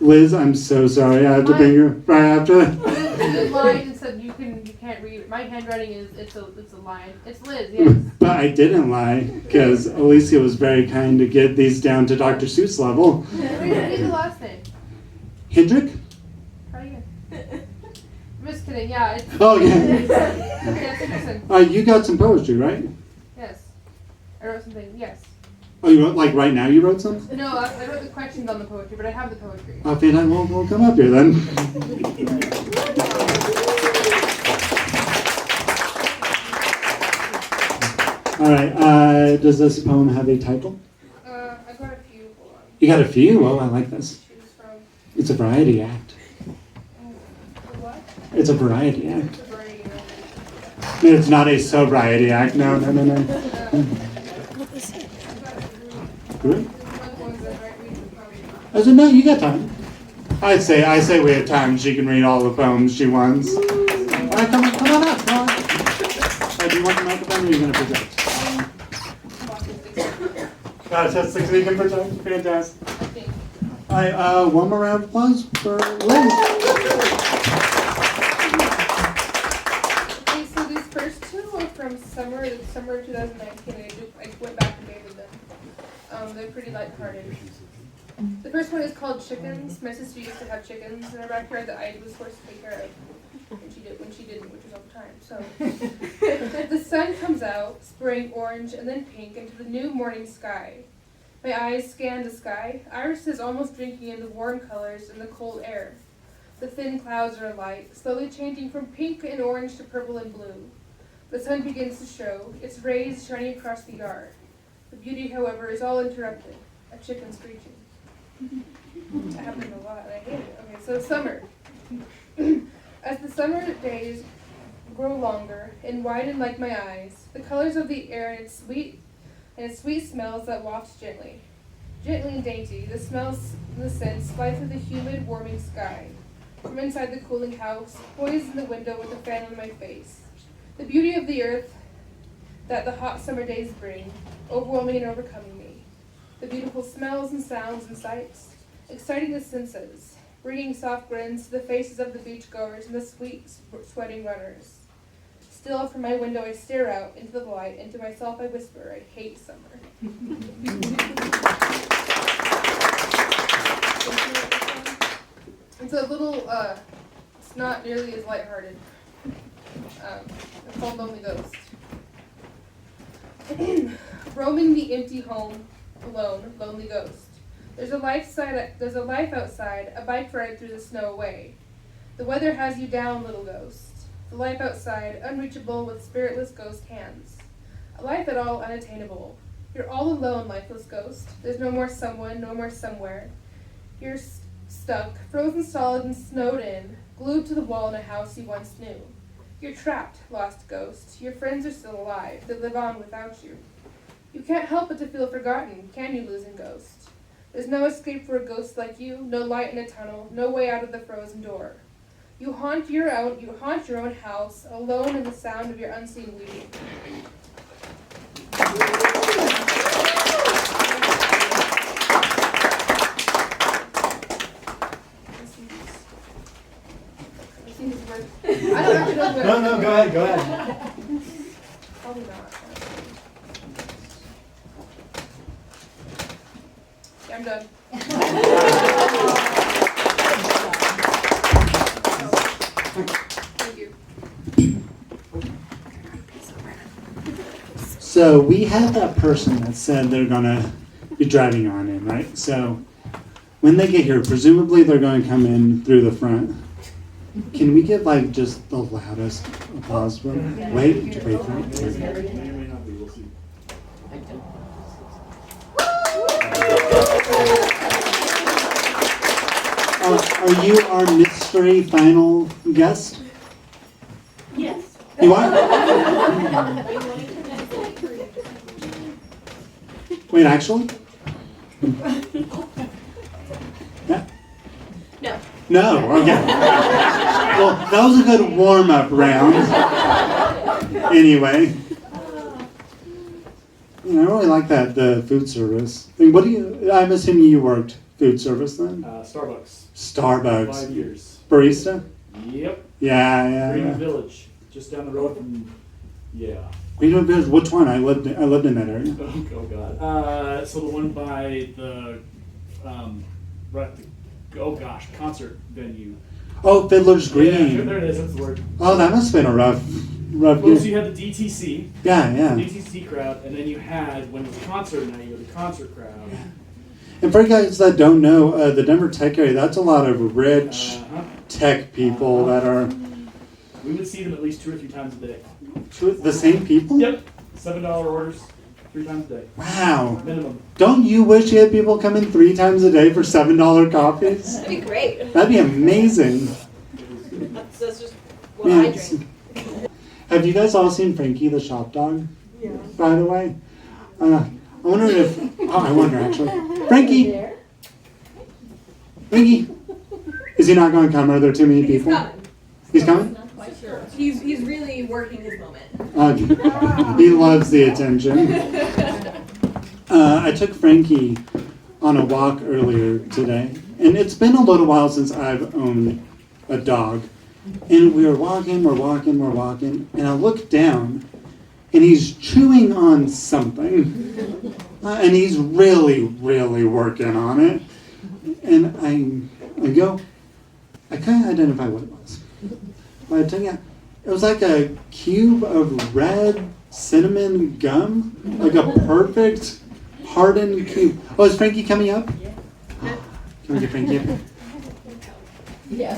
Liz, I'm so sorry. I have to bring you right after. Liz lied and said you can't read it. My handwriting it's a lie. It's Liz, yes. But I didn't lie, because Alicia was very kind to get these down to Dr. Seuss level. Read the last name. Hendrick? Try again. I'm just kidding. Yeah. It's, Oh, yeah. yes, listen. You got some poetry, right? Yes. I wrote something. Yes. Oh, you wrote, like right now you wrote some? No, I wrote the questions on the poetry, but I have the poetry. Okay, then we'll come up here then. All right, does this poem have a title? I got a few. Hold on. You got a few? Oh, I like this. Choose from. It's a variety act. What? It's a variety act. It's a variety of- It's not a sobriety act. No. Good. I said, no, you got time. I say we have time. She can read all the poems she wants. All right, come on up. Come on. Do you want the microphone or are you going to project? That's 6 we can project. Fantastic. All right, one more round of applause for Liz. Okay, so these first two are from summer of 2019. I went back and dated them. They're pretty lighthearted. The first one is called Chickens. My sister used to have chickens in our backyard that I was forced to take care of. When she didn't, which was all the time. So the sun comes out, spraying orange and then pink into the new morning sky. My eyes scan the sky. Iris is almost drinking in the warm colors in the cold air. The thin clouds are alight, slowly changing from pink and orange to purple and blue. The sun begins to show, its rays shining across the yard. The beauty, however, is all interrupted. A chicken screeching. That happened a lot, and I hate it. Okay, so summer. As the summer days grow longer and widen like my eyes, the colors of the air and its sweet smells that waft gently. Gently and dainty, the smells and the scents fly through the humid, warming sky. From inside the cooling house, poised in the window with a fan on my face. The beauty of the earth that the hot summer days bring, overwhelming and overcoming me. The beautiful smells and sounds and sights, exciting the senses, bringing soft grins to the faces of the beachgoers and the sweet, sweating runners. Still, from my window I stare out into the light, and to myself I whisper, I hate summer. It's a little, it's not nearly as lighthearted. It's called Lonely Ghost. Roaming the empty home, alone, lonely ghost. There's a life outside, a bike ride through the snow away. The weather has you down, little ghost. The life outside, unreachable with spiritless ghost hands. A life at all unattainable. You're all alone, lifeless ghost. There's no more someone, no more somewhere. You're stuck, frozen solid and snowed in, glued to the wall in a house you once knew. You're trapped, lost ghost. Your friends are still alive. They live on without you. You can't help but to feel forgotten, can you, losing ghost? There's no escape for a ghost like you, no light in a tunnel, no way out of the frozen door. You haunt your own house, alone in the sound of your unseen weeping. I don't actually know. No, go ahead. Probably not. Yeah, I'm done. Thank you. So we have that person that said they're gonna be driving on in, right? So when they get here, presumably they're going to come in through the front. Can we get like just the loudest applause for them? Wait for it. Are you our mystery final guest? Yes. You are? Wait, actually? Yeah? No. No, okay. Well, that was a good warm-up round. Anyway. I really like that, the food service. I mean, I'm assuming you worked food service then? Starbucks. Starbucks. 5 years. Barista? Yep. Yeah. Greenwood Village, just down the road from. Yeah. Greenwood Village, which one? I lived in that area. Oh God. So the one by the, concert venue. Oh, Fiddler's Green. Yeah, there it is. That's the word. Oh, that must have been a rough Well, so year. you had the DTC. Yeah. The DTC crowd, and then you had when it was concert night, you had the concert crowd. And for you guys that don't know, the Denver tech area, that's a lot of rich tech people that are We would see them at least 2 or 3 times a day. the same people? Yep. $7 orders, 3 times a day. Wow. Minimum. Don't you wish you had people come in 3 times a day for $7 coffees? That'd be great. That'd be amazing. That's just what I Yes. drink. Have you guys all seen Frankie the Shop Dog? Yeah. By the way? I wonder actually. Frankie! Frankie! Is he not going to come? Are there too many He's people? coming. He's coming? He's really working his moment. He loves the attention. I took Frankie on a walk earlier today, and it's been a little while since I've owned a dog. And we were walking, and I looked down, and he's chewing on something. And he's really, really working on it. And I couldn't identify what it was. But I tell you, it was like a cube of red cinnamon gum, like a perfect hardened cube. Oh, is Frankie coming up? Yeah. Can we get Frankie up? Yeah.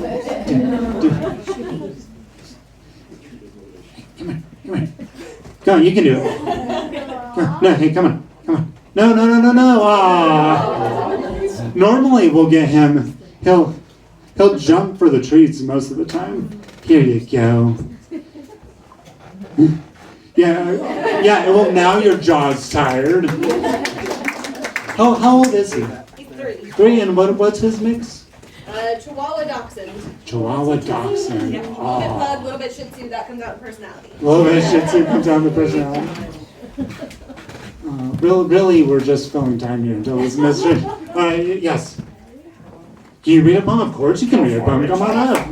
Come here. Come on, you can do it. Come on. No, hey, come on. No. Ah. Normally we'll get him. He'll jump for the treats most of the time. Here you go. Yeah. Well, now your jaw's tired. How old is he? He's 3. 3, and what's his mix? Chihuahua Dachshund. Chihuahua Dachshund. Yeah. A little bit pug, a little bit Shih Tzu. That comes out in personality. A little bit of Shih Tzu comes out of the personality. Really, we're just filling time here until this mystery. Yes. Can you read a poem? Of course you can read a poem. Come on up.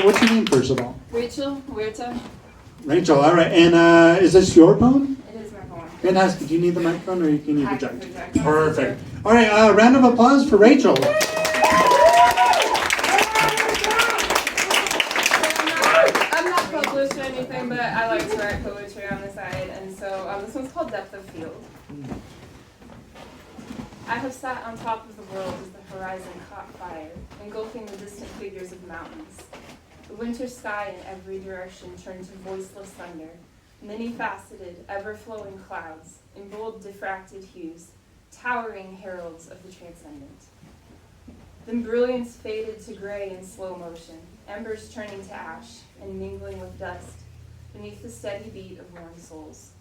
What's your name, first of all? Rachel Huerta. Rachel, all right. And is this your poem? It is my poem. Fantastic. Do you need the microphone or you can I project? can project. Perfect. All right, round of applause for Rachel. I'm not published or anything, but I like to write poetry on the side, and so this one's called Depth of Field. I have sat on top of the world as the horizon caught fire, engulfing the distant figures of mountains. The winter sky in every direction turned to voiceless thunder, many-faceted, ever-flowing clouds, in bold diffracted hues, towering heralds of the transcendent. Then brilliance faded to gray in slow motion, embers turning to ash and mingling with dust beneath the steady beat of worn souls.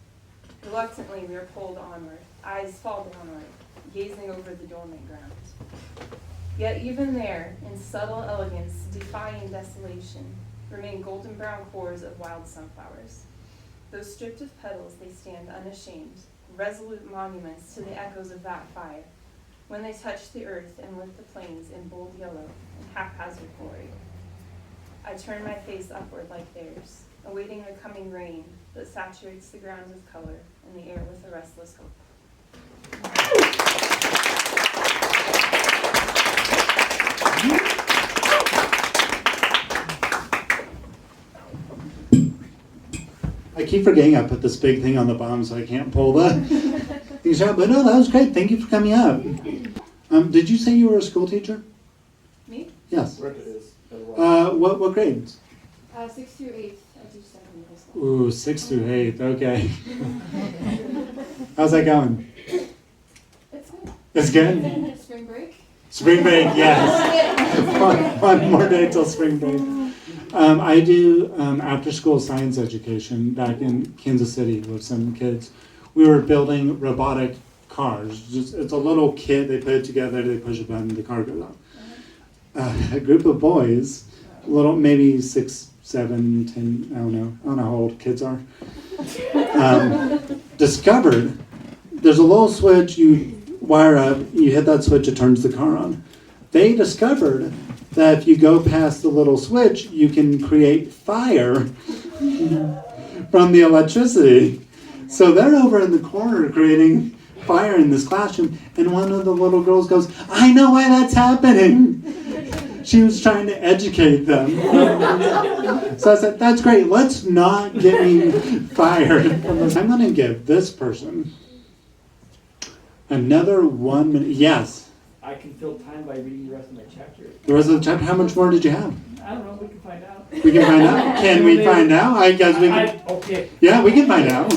Reluctantly, we are pulled onward, eyes fall downward, gazing over the dormant ground. Yet even there, in subtle elegance, defying desolation, remain golden brown cores of wild sunflowers. Though stripped of petals, they stand unashamed, resolute monuments to the echoes of that fire, when they touch the earth and lift the plains in bold yellow and haphazard glory. I turn my face upward like theirs, awaiting the coming rain that saturates the ground with color and the air with a restless hope. I keep forgetting I put this big thing on the bottom so I can't pull the things out. But no, that was great. Thank you for coming up. Did you say you were a school teacher? Me? Yes. Rick is. What grades? 6 through 8. I teach secondary school. Ooh, 6 through 8. Okay. How's that going? It's good. It's good? Spring break? Spring break, yes. one more day till spring break. I do after-school science education back in Kansas City with some kids. We were building robotic cars. It's a little kit, they put it together, they push a button, the car goes on. A group of boys, little, maybe 6, 7, 10, I don't know how old kids are, discovered there's a little switch you wire up, you hit that switch, it turns the car on. They discovered that if you go past the little switch, you can create fire from the electricity. So they're over in the corner creating fire in this classroom, and one of the little girls goes, I know why that's happening. She was trying to educate them. So I said, that's great, let's not get me fired. I'm going to give this person another 1 minute. Yes. I can fill time by reading the rest of my chapter. The rest of the chapter, how much more did you have? I don't know, we can find out. We can find out? Can we find out? I guess we can. Okay. Yeah, we can find out.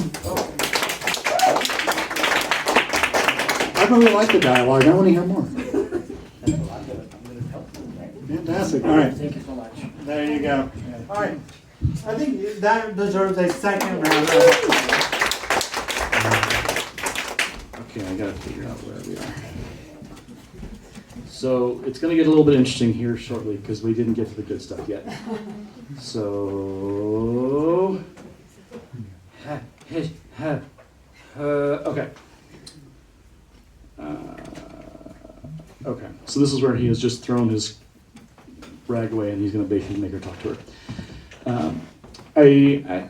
I really like the dialogue. I want to hear more. Fantastic. All right. Thank you so much. There you go. All right. I think that deserves a second round. Okay, I gotta figure out where we are. So it's gonna get a little bit interesting here shortly because we didn't get to the good stuff yet. So, okay. Okay, so this is where he has just thrown his rag away and he's gonna basically make her talk to her. I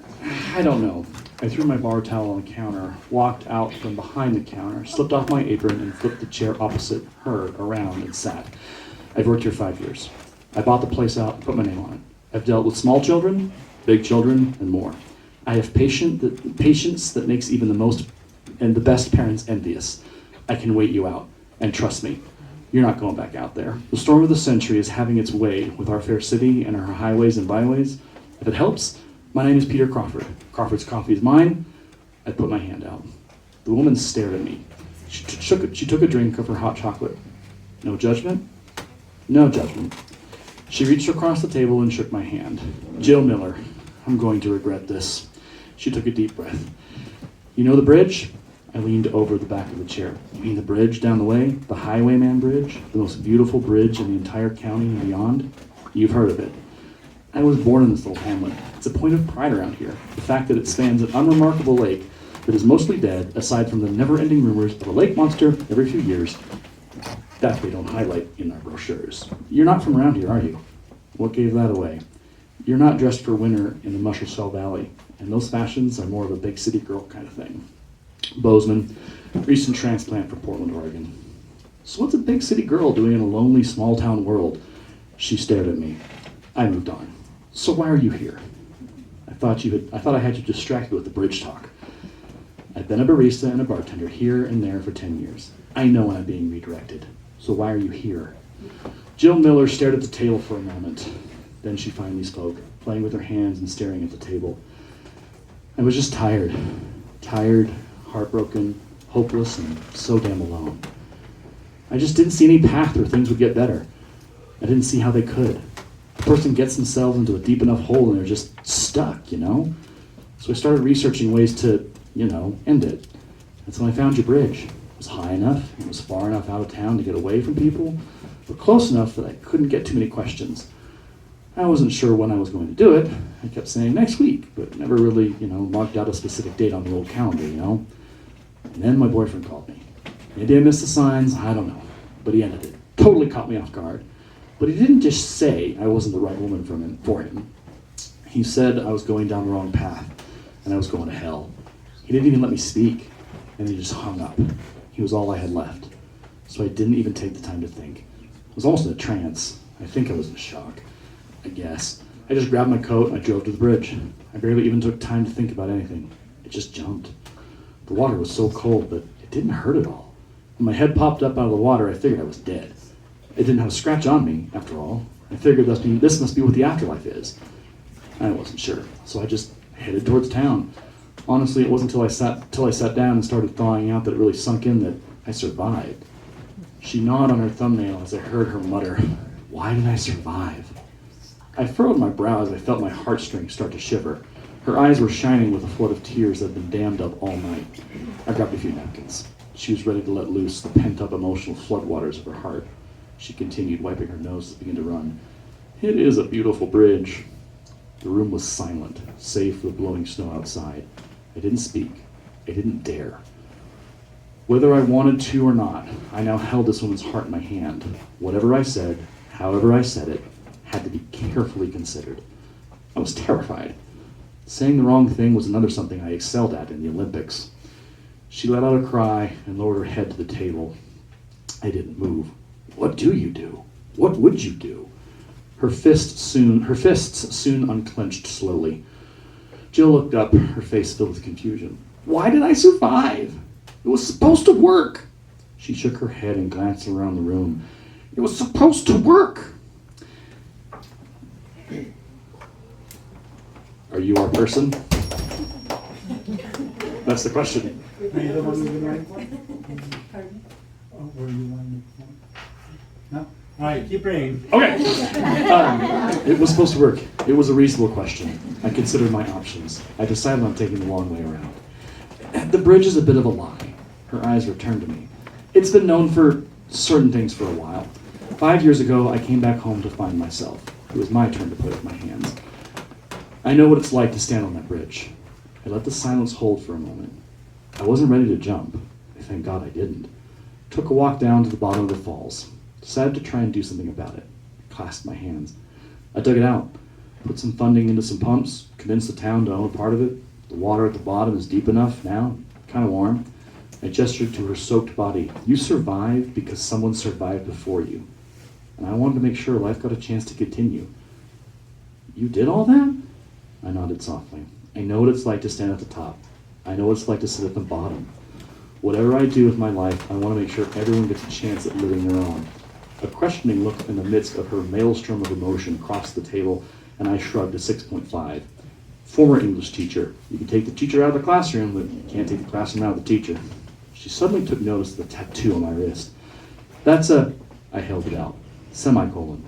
don't know. I threw my bar towel on the counter, walked out from behind the counter, slipped off my apron, and flipped the chair opposite her around and sat. I've worked here 5 years. I bought the place out and put my name on it. I've dealt with small children, big children, and more. I have patience that makes even the most and the best parents envious. I can wait you out, and trust me, you're not going back out there. The storm of the century is having its way with our fair city and our highways and byways. If it helps, my name is Peter Crawford. Crawford's coffee is mine. I put my hand out. The woman stared at me. She took a drink of her hot chocolate. No judgment? No judgment. She reached across the table and shook my hand. Jill Miller, I'm going to regret this. She took a deep breath. You know the bridge? I leaned over the back of the chair. You mean the bridge down the way? The Highwayman Bridge? The most beautiful bridge in the entire county and beyond? You've heard of it. I was born in this little hamlet. It's a point of pride around here. The fact that it spans an unremarkable lake that is mostly dead, aside from the never-ending rumors of a lake monster every few years, that they don't highlight in our brochures. You're not from around here, are you? What gave that away? You're not dressed for winter in the Musselshell Valley, and those fashions are more of a big city girl kind of thing. Bozeman, recent transplant from Portland, Oregon. So what's a big city girl doing in a lonely small town world? She stared at me. I moved on. So why are you here? I thought I had you distracted with the bridge talk. I've been a barista and a bartender here and there for 10 years. I know when I'm being redirected. So why are you here? Jill Miller stared at the table for a moment. Then she finally spoke, playing with her hands and staring at the table. I was just tired. Tired, heartbroken, hopeless, and so damn alone. I just didn't see any path where things would get better. I didn't see how they could. A person gets themselves into a deep enough hole and they're just stuck, you know? So I started researching ways to, end it. That's when I found your bridge. It was high enough, it was far enough out of town to get away from people, but close enough that I couldn't get too many questions. I wasn't sure when I was going to do it. I kept saying next week, but never really, marked out a specific date on the old calendar, And then my boyfriend called me. Maybe I missed the signs, I don't know. But he ended it. Totally caught me off guard. But he didn't just say I wasn't the right woman for him. He said I was going down the wrong path, and I was going to hell. He didn't even let me speak, and he just hung up. He was all I had left. So I didn't even take the time to think. I was almost in a trance. I think I was in shock. I guess. I just grabbed my coat and I drove to the bridge. I barely even took time to think about anything. It just jumped. The water was so cold, but it didn't hurt at all. When my head popped up out of the water, I figured I was dead. It didn't have a scratch on me, after all. I figured this must be what the afterlife is. I wasn't sure, so I just headed towards town. Honestly, it wasn't until I sat down and started thawing out that it really sunk in that I survived. She gnawed on her thumbnail as I heard her mutter, "Why did I survive?" I furrowed my brow as I felt my heartstrings start to shiver. Her eyes were shining with a flood of tears that had been dammed up all night. I grabbed a few napkins. She was ready to let loose the pent-up emotional floodwaters of her heart. She continued, wiping her nose as it began to run. "It is a beautiful bridge." The room was silent, save for the blowing snow outside. I didn't speak. I didn't dare. Whether I wanted to or not, I now held this woman's heart in my hand. Whatever I said, however I said it, had to be carefully considered. I was terrified. Saying the wrong thing was another something I excelled at in the Olympics. She let out a cry and lowered her head to the table. I didn't move. "What do you do? What would you do?" Her fists soon unclenched slowly. Jill looked up, her face filled with confusion. "Why did I survive? It was supposed to work." She shook her head and glanced around the room. "It was supposed to work." Are you our person? That's the question. Are you the one we've been writing for? Pardon? Oh, were you one before? No? All right, keep reading. Okay. It was supposed to work. It was a reasonable question. I considered my options. I decided on taking the long way around. The bridge is a bit of a lie. Her eyes returned to me. It's been known for certain things for a while. 5 years ago, I came back home to find myself. It was my turn to put up my hands. I know what it's like to stand on that bridge. I let the silence hold for a moment. I wasn't ready to jump. Thank God I didn't. Took a walk down to the bottom of the falls. Decided to try and do something about it. Clasped my hands. I dug it out. Put some funding into some pumps. Convinced the town to own a part of it. The water at the bottom is deep enough now. Kind of warm. I gestured to her soaked body. "You survived because someone survived before you. And I wanted to make sure life got a chance to continue." "You did all that?" I nodded softly. "I know what it's like to stand at the top. I know what it's like to sit at the bottom. Whatever I do with my life, I want to make sure everyone gets a chance at living their own." A questioning look in the midst of her maelstrom of emotion crossed the table, and I shrugged a 6.5. "Former English teacher. You can take the teacher out of the classroom, but you can't take the classroom out of the teacher." She suddenly took notice of the tattoo on my wrist. "That's a..." I held it out. "Semicolon."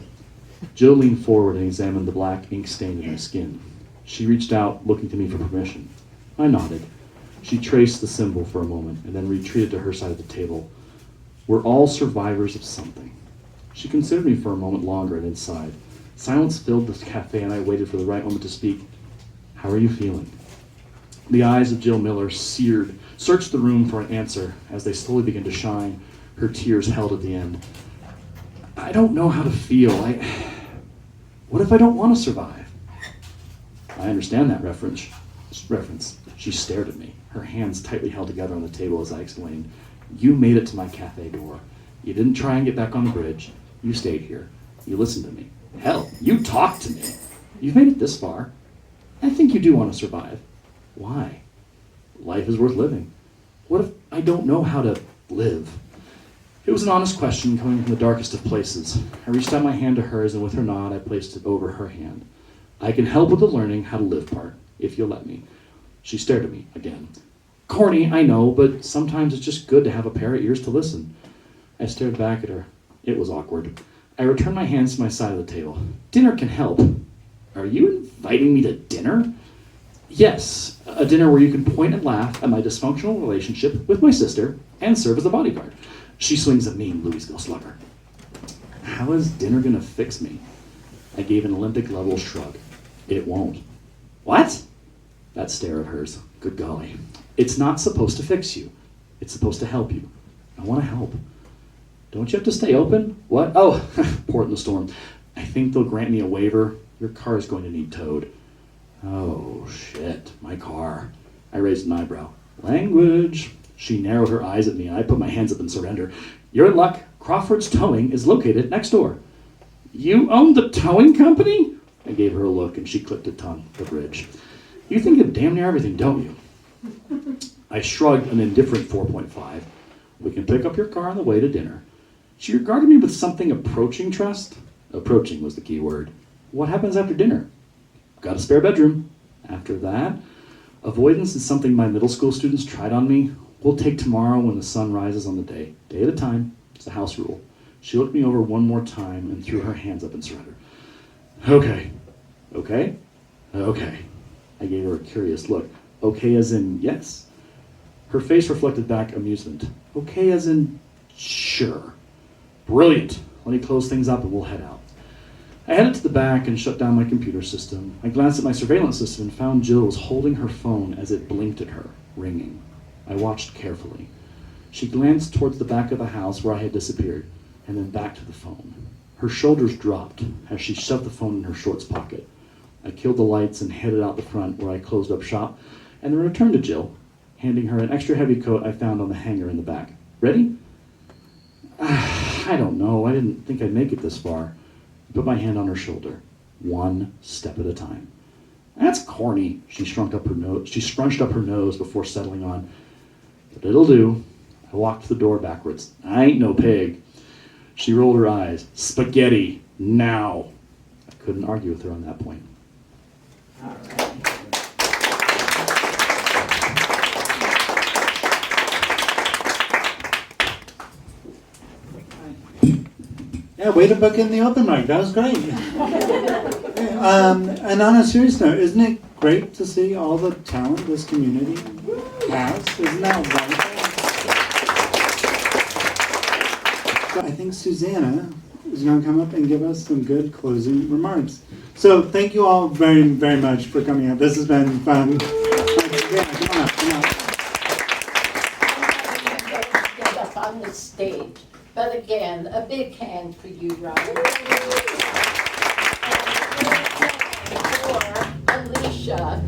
Jill leaned forward and examined the black ink stain in my skin. She reached out, looking to me for permission. I nodded. She traced the symbol for a moment and then retreated to her side of the table. "We're all survivors of something." She considered me for a moment longer and then sighed. Silence filled the cafe and I waited for the right moment to speak. "How are you feeling?" The eyes of Jill Miller searched the room for an answer. As they slowly began to shine, her tears held at the end. "I don't know how to feel. What if I don't want to survive?" "I understand that reference. She stared at me, her hands tightly held together on the table as I explained. "You made it to my cafe door. You didn't try and get back on the bridge. You stayed here. You listened to me. Hell, you talked to me. You've made it this far. I think you do want to survive. Why? Life is worth living. What if I don't know how to live?" It was an honest question coming from the darkest of places. I reached out my hand to hers, and with her nod, I placed it over her hand. "I can help with the learning how to live part, if you'll let me." She stared at me again. "Corny, I know, but sometimes it's just good to have a pair of ears to listen." I stared back at her. It was awkward. I returned my hands to my side of the table. "Dinner can help." "Are you inviting me to dinner?" "Yes, a dinner where you can point and laugh at my dysfunctional relationship with my sister and serve as a bodyguard." She swings a mean Louisville slugger. "How is dinner gonna fix me?" I gave an Olympic-level shrug. "It won't." "What?" That stare of hers. Good golly. "It's not supposed to fix you. It's supposed to help you. I want to help." "Don't you have to stay open?" "What?" "Oh, port in the storm. I think they'll grant me a waiver. Your car is going to need towed." "Oh, shit. My car." I raised an eyebrow. "Language." She narrowed her eyes at me, and I put my hands up in surrender. "You're in luck. Crawford's Towing is located next door." "You own the towing company?" I gave her a look, and she clicked her tongue. The bridge. "You think of damn near everything, don't you?" I shrugged an indifferent 4.5. "We can pick up your car on the way to dinner." She regarded me with something approaching trust. Approaching was the key word. "What happens after dinner?" "Got a spare bedroom." After that? Avoidance is something my middle school students tried on me. "We'll take tomorrow when the sun rises on the day. Day at a time. It's a house rule. She looked me over one more time and threw her hands up in surrender. Okay. Okay? Okay. I gave her a curious look. Okay as in yes? Her face reflected back amusement. Okay as in sure. Brilliant. Let me close things up and we'll head out. I headed to the back and shut down my computer system. I glanced at my surveillance system and found Jill was holding her phone as it blinked at her, ringing. I watched carefully. She glanced towards the back of the house where I had disappeared, and then back to the phone. Her shoulders dropped as she shoved the phone in her shorts pocket. I killed the lights and headed out the front where I closed up shop, and then returned to Jill, handing her an extra heavy coat I found on the hanger in the back. Ready? I don't know. I didn't think I'd make it this far. I put my hand on her shoulder, one step at a time. That's corny. She scrunched up her nose before settling on. But it'll do. I walked to the door backwards. I ain't no pig. She rolled her eyes. Spaghetti, now. I couldn't argue with her on that point. All right. Yeah, way to book in the open mic. That was great. And on a serious note, isn't it great to see all the talent this community has? Isn't that wonderful? So I think Susanna is going to come up and give us some good closing remarks. So thank you all very, very much for coming out. This has been fun. Yeah, come on, come on. Get up on the stage. But again, a big hand for you, Ryan. And for Alicia.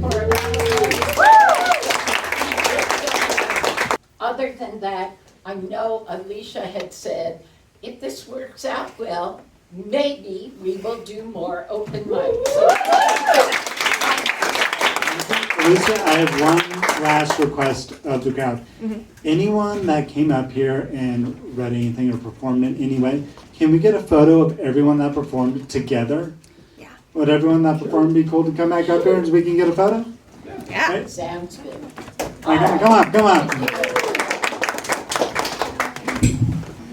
Other than that, I know Alicia had said, if this works out well, maybe we will do more open mics. Alicia, I have one last request of the crowd. Anyone that came up here and read anything or performed in any way, can we get a photo of everyone that performed together? Yeah. Would everyone that performed be cool to come back up here so we can get a photo? Yeah. Right? Sounds good. All right, come on, come on.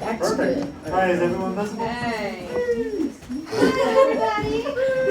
That's good. All right, is everyone visible? Hey. Hi, everybody.